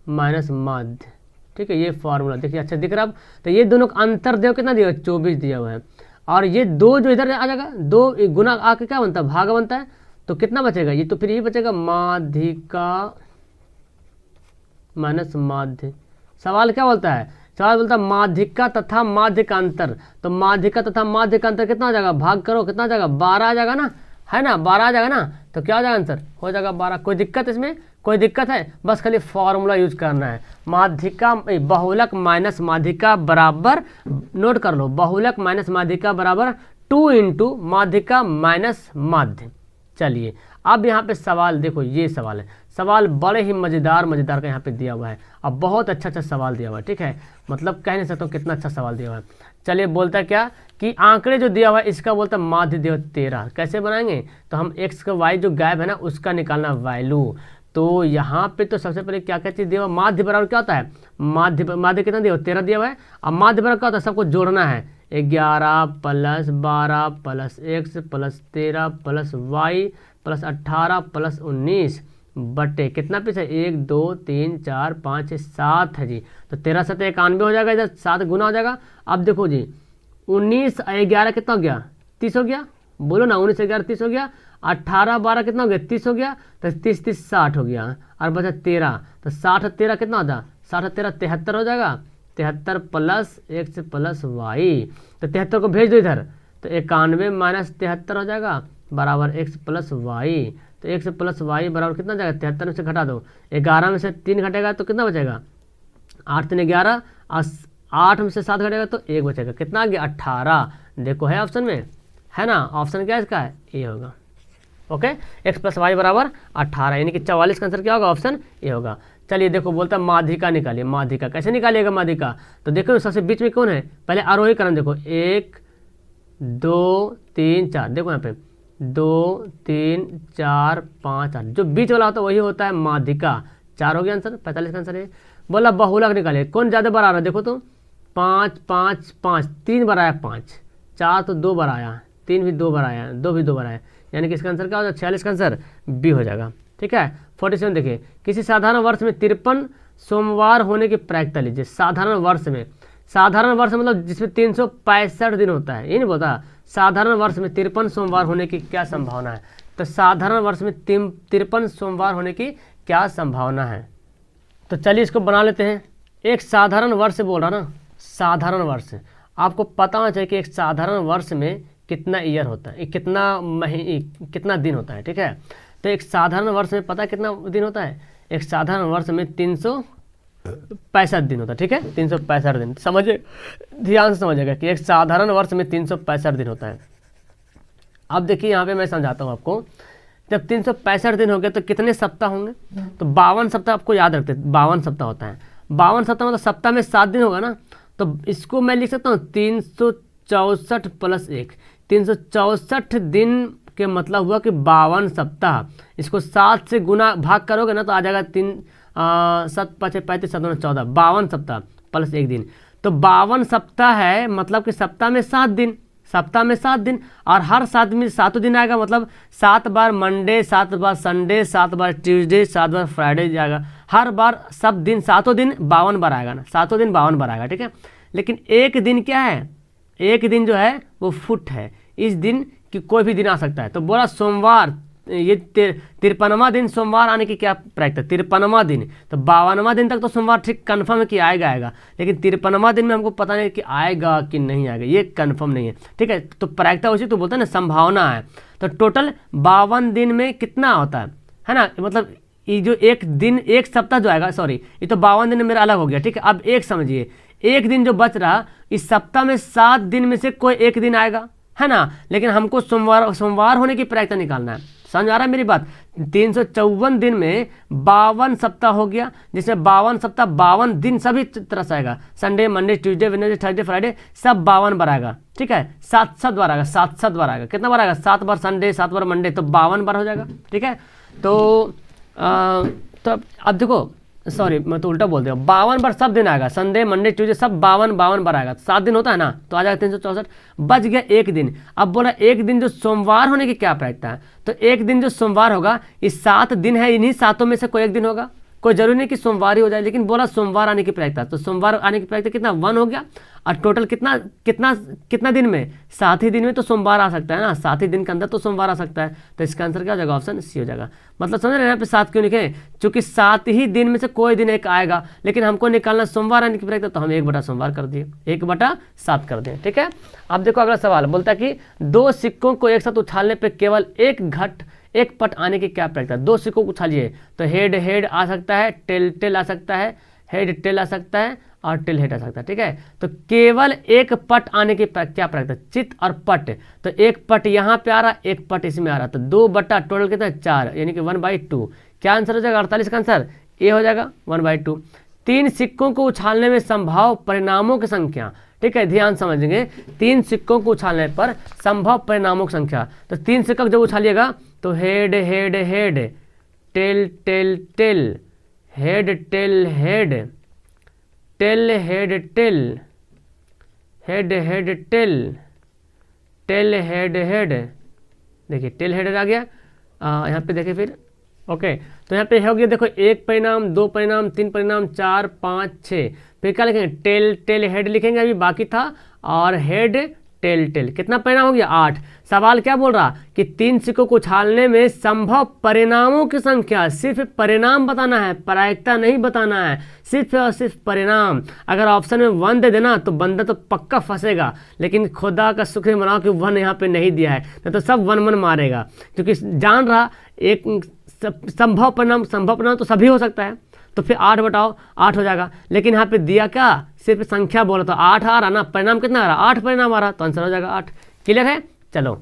A: माइनस माध्य। ठीक है, ये फॉर्मूला देखिए अच्छा दिख रहा है। अब तो ये दोनों का अंतर देखो कितना दिया हुआ है, 24 दिया हुआ है। और ये दो जो इधर आ जाएगा, दो गुना आके क्या बनता है, भाग बनता है। तो कितना बचेगा ये, तो फिर ये बचेगा माध्यिका माइनस माध्य। सवाल क्या बोलता है, सवाल बोलता है माध्यिका तथा माध्य का अंतर। तो माध्यिका तथा माध्य का अंतर कितना हो जाएगा, भाग करो कितना आ जाएगा, 12 आ जाएगा ना, है ना, 12 आ जाएगा ना। तो क्या हो जाएगा आंसर, हो जाएगा 12। कोई दिक्कत इसमें, कोई दिक्कत है, बस खाली फॉर्मूला यूज करना है। माध्यिका बहुलक माइनस माध्यिका बराबर, नोट कर लो, बहुलक माइनस माध्यिका बराबर 2 इंटू माध्यिका माइनस माध्य। चलिए अब यहाँ पे सवाल देखो, ये सवाल है, सवाल बड़े ही मज़ेदार का यहाँ पे दिया हुआ है। अब बहुत अच्छा सवाल दिया हुआ है। ठीक है, मतलब कह नहीं सकता हूँ कितना अच्छा सवाल दिया हुआ है। चलिए बोलता है क्या कि आंकड़े जो दिया हुआ है इसका बोलता है माध्य दिया 13। कैसे बनाएंगे, तो हम x का y जो गायब है ना उसका निकालना वैल्यू। तो यहाँ पे तो सबसे पहले क्या क्या चीज़ दिया हुआ, माध्य बराबर क्या होता है, माध्य कितना दिया हुआ, 13 दिया हुआ है। अब माध्य बराबर क्या होता है, सबको जोड़ना है, 11 + 12 + x + 13 + y + 18 + 19 बटे कितना पीस है, 1 2 3 4 5 6 7 है जी। तो 13 7 91 हो जाएगा, इधर 7 गुना हो जाएगा। अब देखो जी 19 11 कितना हो गया, 30 हो गया, बोलो ना, 19 11 30 हो गया। 18 12 कितना हो गया, 30 हो गया। तो 30 30 60 हो गया, और बचा 13। तो 60 13 कितना होता, 60 13 73 हो जाएगा। 73 + x + y, तो 73 को भेज दो इधर, तो 91 - 73 हो जाएगा बराबर x + y। तो x + y बराबर कितना जाएगा, 73 में से घटा दो, 11 में से 3 घटेगा तो कितना बचेगा, 8 3 11, 8 में से 7 घटेगा तो 1 बचेगा, कितना आ गया 18। देखो है ऑप्शन में, है ना, ऑप्शन क्या है इसका, है ए होगा। ओके, x + y बराबर 18, यानी कि 44 का आंसर क्या होगा, ऑप्शन ए होगा। चलिए देखो बोलता है माध्यिका निकालिए। माध्यिका कैसे निकालिएगा माध्यिका, तो देखो सबसे बीच में कौन है, पहले आरोही क्रम देखो, 1 2 3 4, देखो यहाँ पे 2 3 4 5 8, जो बीच वाला होता है वही होता है माध्यिका। 4 हो गया आंसर, 45 का आंसर है। बोला बहुलक निकालिए, कौन ज़्यादा बड़ा आ रहा है, देखो तो 5 5 5, 3 बार आया 5, 4 तो 2 बार आया, 3 भी 2 बार आया, 2 भी 2 बार आया, यानी कि इसका आंसर क्या हो जाएगा? 46 का आंसर बी हो जाएगा। ठीक है। 47 देखिए, किसी साधारण वर्ष में 53 सोमवार होने की प्रायिकता लीजिए। साधारण वर्ष में, साधारण वर्ष मतलब जिसमें 365 दिन होता है, ये नहीं बोलता। साधारण वर्ष में 53 सोमवार होने की क्या संभावना है? तो साधारण वर्ष में 53 सोमवार होने की क्या संभावना है? तो चलिए इसको बना लेते हैं। एक साधारण वर्ष बोल रहा ना, साधारण वर्ष आपको पता होना चाहिए कि एक साधारण वर्ष में कितना ईयर होता है, कितना दिन होता है। ठीक है। तो एक साधारण वर्ष में पता है कितना दिन होता है? एक साधारण वर्ष में 365 दिन होता है। ठीक है, 365 दिन। समझिए, ध्यान से समझिएगा कि एक साधारण वर्ष में 365 दिन होता है। अब देखिए यहाँ पे मैं समझाता हूँ आपको। जब 365 दिन हो गए तो कितने सप्ताह होंगे? तो 52 सप्ताह आपको याद रखते हैं, 52 सप्ताह होता है। 52 सप्ताह मतलब सप्ताह में 7 दिन होगा ना, तो इसको मैं लिख सकता हूँ 364 प्लस 1। 364 दिन के मतलब हुआ कि 52 सप्ताह। इसको 7 से गुना भाग करोगे ना तो आ जाएगा 3 7 5 35 7 14, 52 सप्ताह प्लस 1 दिन। तो 52 सप्ताह है, मतलब कि सप्ताह में 7 दिन, सप्ताह में 7 दिन, और हर 7 में 7 दिन आएगा, मतलब 7 बार मंडे, 7 बार संडे, 7 बार ट्यूसडे, 7 बार फ्राइडे जाएगा। हर बार सब दिन 7 दिन 52 बार आएगा ना, 7 दिन 52 बार आएगा। ठीक है। लेकिन एक दिन क्या है? एक दिन जो है वो फुट है। इस दिन कि कोई भी दिन आ सकता है। तो बोला सोमवार, ये 53वां दिन सोमवार आने की क्या प्रायिकता? 53वां दिन, तो 52वां दिन तक तो सोमवार ठीक कन्फर्म है कि आएगा, लेकिन 53वां दिन में हमको पता नहीं कि आएगा कि नहीं आएगा, ये कन्फर्म नहीं है। ठीक है। तो प्रायिकता उसी तो बोलते हैं ना, संभावना है। तो टोटल 52 दिन में कितना होता है ना, मतलब ये जो एक दिन, एक सप्ताह जो आएगा, सॉरी ये तो 52 दिन में मेरा अलग हो गया। ठीक है। अब एक समझिए, एक दिन जो बच रहा, इस सप्ताह में 7 दिन में से कोई एक दिन आएगा, है ना, लेकिन हमको सोमवार होने की प्रायिकता निकालना है। समझ आ रहा है मेरी बात? 354 दिन में 52 सप्ताह हो गया, जिसमें 52 सप्ताह 52 दिन सभी तरह से आएगा, Sunday Monday Tuesday Wednesday Thursday Friday सब 52 बार आएगा। ठीक है। 7 बार आएगा, 7 बार आएगा। कितना बार आएगा? 7 बार संडे, 7 बार मंडे, तो 52 बार हो जाएगा। ठीक है। तो अब देखो, सॉरी मैं तो उल्टा बोल दिया, 52 बार सब दिन आएगा, संडे मंडे ट्यूसडे सब 52 बार आएगा। 7 दिन होता है ना, तो आ जाएगा 364, बच गया एक दिन। अब बोला एक दिन जो सोमवार होने की क्या प्रायिकता है? तो एक दिन जो सोमवार होगा, इस 7 दिन है, इन्हीं 7 में से कोई एक दिन होगा। कोई जरूरी नहीं कि सोमवार ही हो जाए, लेकिन बोला सोमवार आने की प्रायिकता, तो सोमवार आने की प्रायिकता कितना? 1 हो गया। और टोटल कितना कितना कितना दिन में? 7 ही दिन में तो सोमवार आ सकता है ना, 7 ही दिन के अंदर तो सोमवार आ सकता है। तो इसका आंसर क्या हो जाएगा? ऑप्शन सी हो जाएगा। मतलब समझ रहे हैं यहाँ पे 7 क्यों लिखे? चूंकि 7 ही दिन में से कोई दिन एक आएगा, लेकिन हमको निकालना सोमवार आने की प्रायिकता, तो हम 1/7 सोमवार कर दिए, 1/7 कर दिए। ठीक है। अब देखो अगला सवाल बोलता है कि 2 सिक्कों को एक साथ उछालने पर केवल एक पट आने की क्या प्रायिकता? 2 सिक्कों को उछालिए तो हेड आ सकता है, टेल आ सकता है, हेड टेल आ सकता है, और टेल हेड आ सकता है। ठीक है। तो केवल एक पट आने की क्या प्रायिकता? चित और पट, तो एक पट यहाँ पे आ रहा, एक पट इसमें आ रहा, तो 2 टोटल कितना? 4, यानी कि 1/2। क्या आंसर हो जाएगा? 48 का आंसर ए हो जाएगा, 1/2। 3 सिक्कों को उछालने में संभव परिणामों की संख्या। ठीक है, ध्यान समझेंगे। 3 सिक्कों को उछालने पर संभव परिणामों की संख्या, तो 3 सिक्कों जब उछालिएगा तो head tail head tail head tail head tail head. देखिए टेल हेड आ गया। यहाँ पे देखिए फिर ओके, तो यहाँ पे हो गया देखो 1 परिणाम, 2 परिणाम, 3 परिणाम, 4 5 6। फिर क्या लिखेंगे? टेल हेड लिखेंगे, अभी बाकी था, और हेड टेल कितना परिणाम हो गया? 8। सवाल क्या बोल रहा कि 3 सिक्कों को उछालने में संभव परिणामों की संख्या, सिर्फ परिणाम बताना है, प्रायिकता नहीं बताना है, सिर्फ और सिर्फ परिणाम। अगर ऑप्शन में 1 दे देना तो बंदा तो पक्का फंसेगा, लेकिन खुदा का शुक्र मनाओ कि 1 यहाँ पे नहीं दिया है, नहीं तो सब 1 मारेगा, क्योंकि जान रहा एक संभव परिणाम तो सभी हो सकता है। तो फिर 8 बटाओ 8 हो जाएगा, लेकिन यहाँ पे दिया क्या? सिर्फ संख्या बोला, तो 8 आ रहा ना, परिणाम कितना आ रहा? 8 परिणाम आ रहा, तो आंसर हो जाएगा 8। क्लियर है? चलो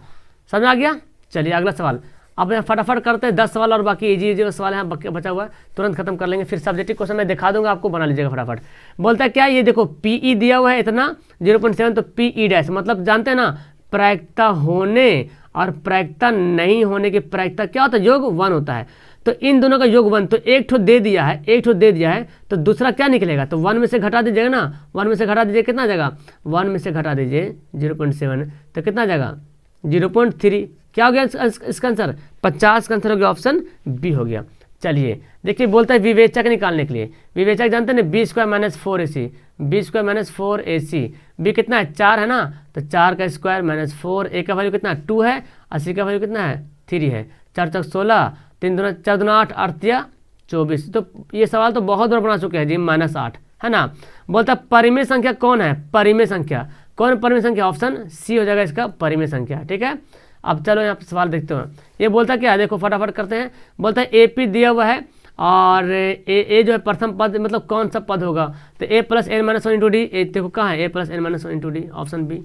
A: समझ आ गया। चलिए अगला सवाल, अब फटाफट करते हैं, 10 सवाल और बाकी इजी सवाल यहाँ बचा हुआ है, तुरंत खत्म कर लेंगे। फिर सब्जेक्टिव क्वेश्चन मैं दिखा दूंगा आपको, बना लीजिएगा फटाफट। बोलता है क्या? ये देखो पीई दिया हुआ है इतना 0.7, तो पीई डैश मतलब जानते हैं ना, प्रायिकता होने और प्रायिकता नहीं होने की प्रायिकता क्या होता है? योग 1 होता है। तो इन दोनों का योग 1, तो एक ठो दे दिया है, एक ठो दे दिया है, तो दूसरा क्या निकलेगा, तो 1 में से घटा दीजिएगा ना, 1 में से घटा दीजिए, कितना आ जाएगा, 1 में से घटा दीजिए 0.7, तो कितना आ जाएगा 0.3। क्या हो गया इसका आंसर, 50 का आंसर हो गया, ऑप्शन बी हो गया। चलिए देखिए, बोलता है विवेचक निकालने के लिए, विवेचक जानते हैं ना, B square minus 4ac, B square minus 4ac, B कितना है 4 है ना, तो 4 का स्क्वायर माइनस 4, ए का वैल्यू कितना है 2 है, 80 का वैल्यू कितना है 3 है, 4 चौक 16, 3 दूना 4 दूना 8, 8 तिया 24। तो ये सवाल तो बहुत बार बना चुके हैं जी, -8 है ना। बोलता है परिमेय संख्या कौन है, परिमेय संख्या कौन, परिमेय संख्या ऑप्शन सी हो जाएगा इसका, परिमेय संख्या, ठीक है। अब चलो यहाँ पे सवाल देखते हैं, ये बोलता है क्या है, देखो फटाफट करते हैं। बोलता है AP दिया हुआ है और ए जो है प्रथम पद, मतलब कौन सा पद होगा, तो a + n - 1 × d, देखो कहाँ है a + n - 1 × d, option B,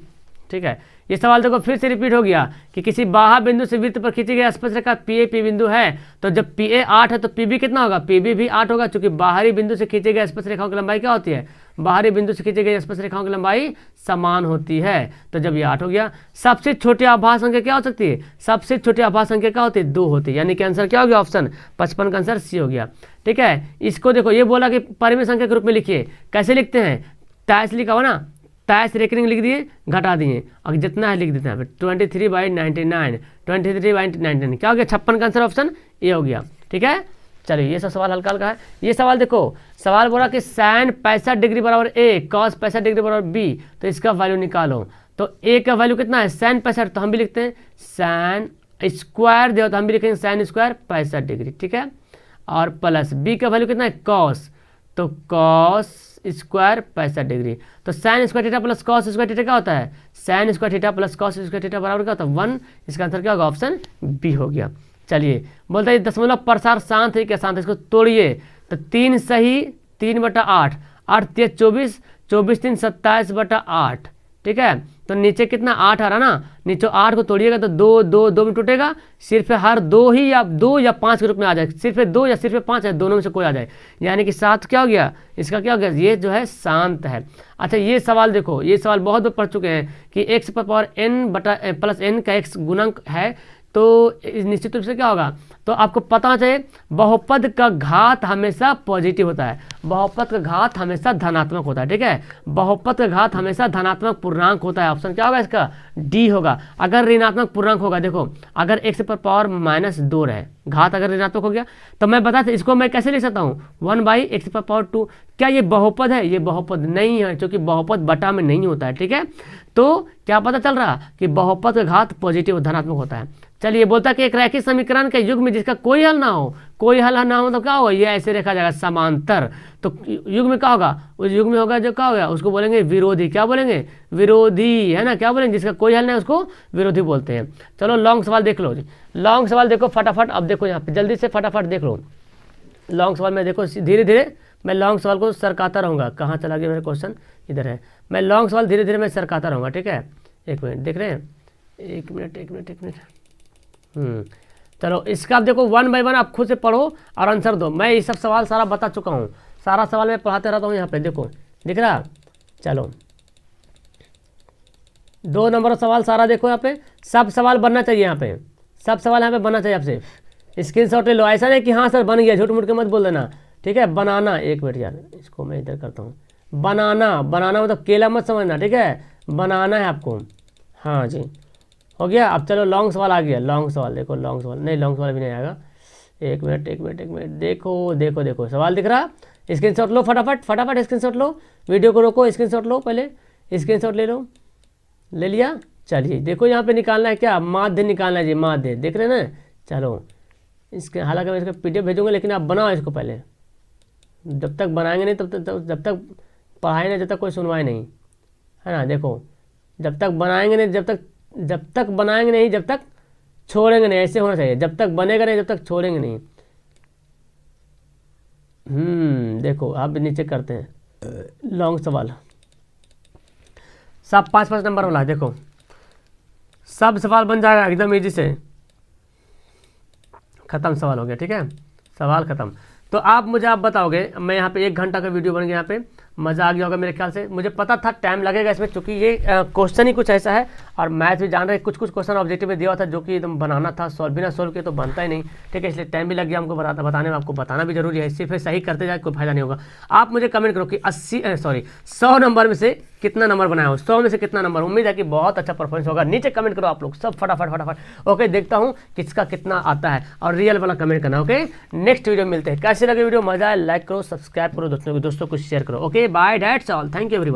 A: ठीक है। ये सवाल देखो फिर से रिपीट हो गया कि किसी बाह्य बिंदु से वृत्त पर खींची गई स्पर्शरेखा PA बिंदु है, तो जब PA 8 है तो PB कितना होगा, PB भी 8 होगा, क्योंकि बाहरी बिंदु से खींची गई स्पर्शरेखाओं की लंबाई क्या होती है, बाहरी बिंदु से खींची गई स्पर्शरेखाओं की लंबाई समान होती है। तो जब ये 8 हो गया, सबसे छोटी आभास संख्या क्या हो सकती है, सबसे छोटी आभास संख्या क्या होती है, 2 होती है, यानी कि आंसर क्या हो गया, ऑप्शन 55 का आंसर सी हो गया, ठीक है। इसको देखो, ये बोला कि परिमेय संख्या के रूप में लिखिए, कैसे लिखते हैं, 23 लिखा हुआ ना, 23 रेकरिंग लिख दिए, घटा दिए, और जितना है लिख देते हैं 23/99, 23/99 क्या हो गया, 56 का आंसर ऑप्शन ए हो गया, ठीक है। चलिए ये सब सवाल हल्का हल्का है। ये सवाल देखो, सवाल बोला कि sin 65 डिग्री बराबर ए, cos 65 डिग्री बराबर बी, तो इसका वैल्यू निकालो। तो ए का वैल्यू कितना है sin 65, तो हम भी लिखते हैं sin स्क्वायर, दे तो हम भी लिखेंगे sin स्क्वायर 65 डिग्री, ठीक है। और प्लस बी का वैल्यू कितना है cos, तो cos स्क्वायर 65 डिग्री, तो sin square theta plus cos square theta क्या होता है, sin square theta plus cos square theta बराबर क्या होता है 1, इसका आंसर क्या होगा, ऑप्शन बी हो गया। चलिए बोलता है दशमलव प्रसार शांत है क्या शांत है, इसको तोड़िए, तो 3 सही 3/8, 8 × 24, 24 3 27/8, ठीक है। तो नीचे कितना 8 आ रहा ना, नीचे 8 को तोड़िएगा तो 2 2 2 में टूटेगा, सिर्फ हर 2 ही या 2 या 5 के रूप में आ जाए, सिर्फ 2 या सिर्फ 5 है, दोनों में से कोई आ जाए, यानी कि 7 क्या हो गया, इसका क्या हो गया, ये जो है शांत है। अच्छा ये सवाल देखो, ये सवाल बहुत बार पढ़ चुके हैं कि x पर n + n का x गुणक है, तो निश्चित रूप से क्या होगा, तो आपको पता होना चाहिए बहुपद का घात हमेशा पॉजिटिव होता है, बहुपद का घात हमेशा धनात्मक होता है, ठीक है। बहुपद का घात हमेशा धनात्मक पूर्णांक होता है, ऑप्शन क्या होगा इसका, डी होगा। अगर ऋणात्मक पूर्णांक होगा, देखो अगर x पर पावर -2 रहे, घात अगर ऋणात्मक हो गया, तो मैं बता था इसको मैं कैसे लिख सकता हूँ 1/x पर पावर 2, क्या ये बहुपद है, ये बहुपद नहीं है, क्योंकि बहुपद बटा में नहीं होता है, ठीक है। तो क्या पता चल रहा कि बहुपद का घात पॉजिटिव धनात्मक होता है। चलिए बोलता है कि एक रैखिक समीकरण के युग में जिसका कोई हल ना हो, कोई हल ना हो तो क्या होगा, ये ऐसे रखा जाएगा समांतर, तो युग में क्या होगा, उस युग में होगा जो क्या होगा, उसको बोलेंगे विरोधी, क्या बोलेंगे, विरोधी, है ना, क्या बोलेंगे, जिसका कोई हल नहीं उसको विरोधी बोलते हैं। चलो लॉन्ग सवाल देख लो जी, लॉन्ग सवाल देखो फटाफट, अब देखो यहाँ पे जल्दी से फटाफट देख लो लॉन्ग सवाल में, देखो धीरे धीरे मैं लॉन्ग सवाल को सरकाता रहूँगा, कहाँ चला गया मेरा क्वेश्चन, इधर है, मैं लॉन्ग सवाल धीरे धीरे मैं सरकाता रहूँगा, ठीक है। एक मिनट देख रहे हैं, एक मिनट चलो इसका आप देखो 1 बाय 1 आप खुद से पढ़ो और आंसर दो, मैं ये सब सवाल सारा बता चुका हूँ, सारा सवाल मैं पढ़ाते रहता हूँ यहाँ पे, देखो दिख रहा, चलो 2 नंबर सवाल सारा देखो यहाँ पे, सब सवाल बनना चाहिए यहाँ पे, सब सवाल यहाँ पे बनना चाहिए आपसे, स्क्रीनशॉट ले लो, ऐसा नहीं कि हाँ सर बन गया, झूठ मूठ के मत बोल देना, ठीक है। बनाना, एक मिनट यार इसको मैं इधर करता हूँ, बनाना मतलब केला मत समझना, ठीक है, बनाना है आपको, हाँ जी हो गया। अब चलो लॉन्ग सवाल आ गया, लॉन्ग सवाल देखो, लॉन्ग सवाल नहीं, लॉन्ग सवाल भी नहीं आएगा, एक मिनट देखो सवाल दिख रहा, स्क्रीनशॉट लो फटाफट स्क्रीनशॉट लो, वीडियो को रोको, स्क्रीनशॉट लो, पहले स्क्रीनशॉट ले लो, ले लिया। चलिए देखो यहाँ पे निकालना है क्या, माध्य निकालना है जी, माध्य देख रहे हैं ना। चलो इसके हालांकि मैं इसका PDF भेजूंगा, लेकिन आप बनाओ इसको पहले, जब तक बनाएंगे नहीं जब तक पढ़ाई नहीं, जब तक कोई सुनवाई नहीं, है ना। देखो जब तक बनाएंगे नहीं, जब तक बनाएंगे नहीं, जब तक छोड़ेंगे नहीं, ऐसे होना चाहिए, जब तक बनेगा नहीं जब तक छोड़ेंगे नहीं। देखो आप नीचे करते हैं लॉन्ग सवाल, सब 5-5 नंबर वाला, देखो सब सवाल बन जाएगा एकदम इजी से, खत्म सवाल हो गया, ठीक है, सवाल खत्म। तो आप मुझे आप बताओगे, मैं यहाँ पे 1 घंटा का वीडियो बन गया यहाँ पे, मज़ा आ गया होगा मेरे ख्याल से। मुझे पता था टाइम लगेगा इसमें, क्योंकि ये क्वेश्चन ही कुछ ऐसा है और मैथ भी जान रहे, कुछ कुछ क्वेश्चन ऑब्जेक्टिव में दिया हुआ था जो कि एकदम बनाना था, सॉल्व बिना सॉल्व किए तो बनता ही नहीं, ठीक है। इसलिए टाइम भी लग गया हमको बताने में, आपको बताना भी जरूरी है, सिर्फ सही करते जाए कोई फायदा नहीं होगा। आप मुझे कमेंट करो कि 100 नंबर में से कितना नंबर बनाया हो, 100 में से कितना नंबर। उम्मीद है कि बहुत अच्छा परफॉर्मेंस होगा। नीचे कमेंट करो आप लोग सब फटाफट फटाफट। ओके, देखता हूँ किसका कितना आता है और रियल वाला कमेंट करना। ओके, नेक्स्ट वीडियो में मिलते हैं। कैसे लगे वीडियो, मजा है, लाइक करो, सब्सक्राइब करो, दोस्तों को शेयर करो। Okay, bye, that's all, thank you everyone.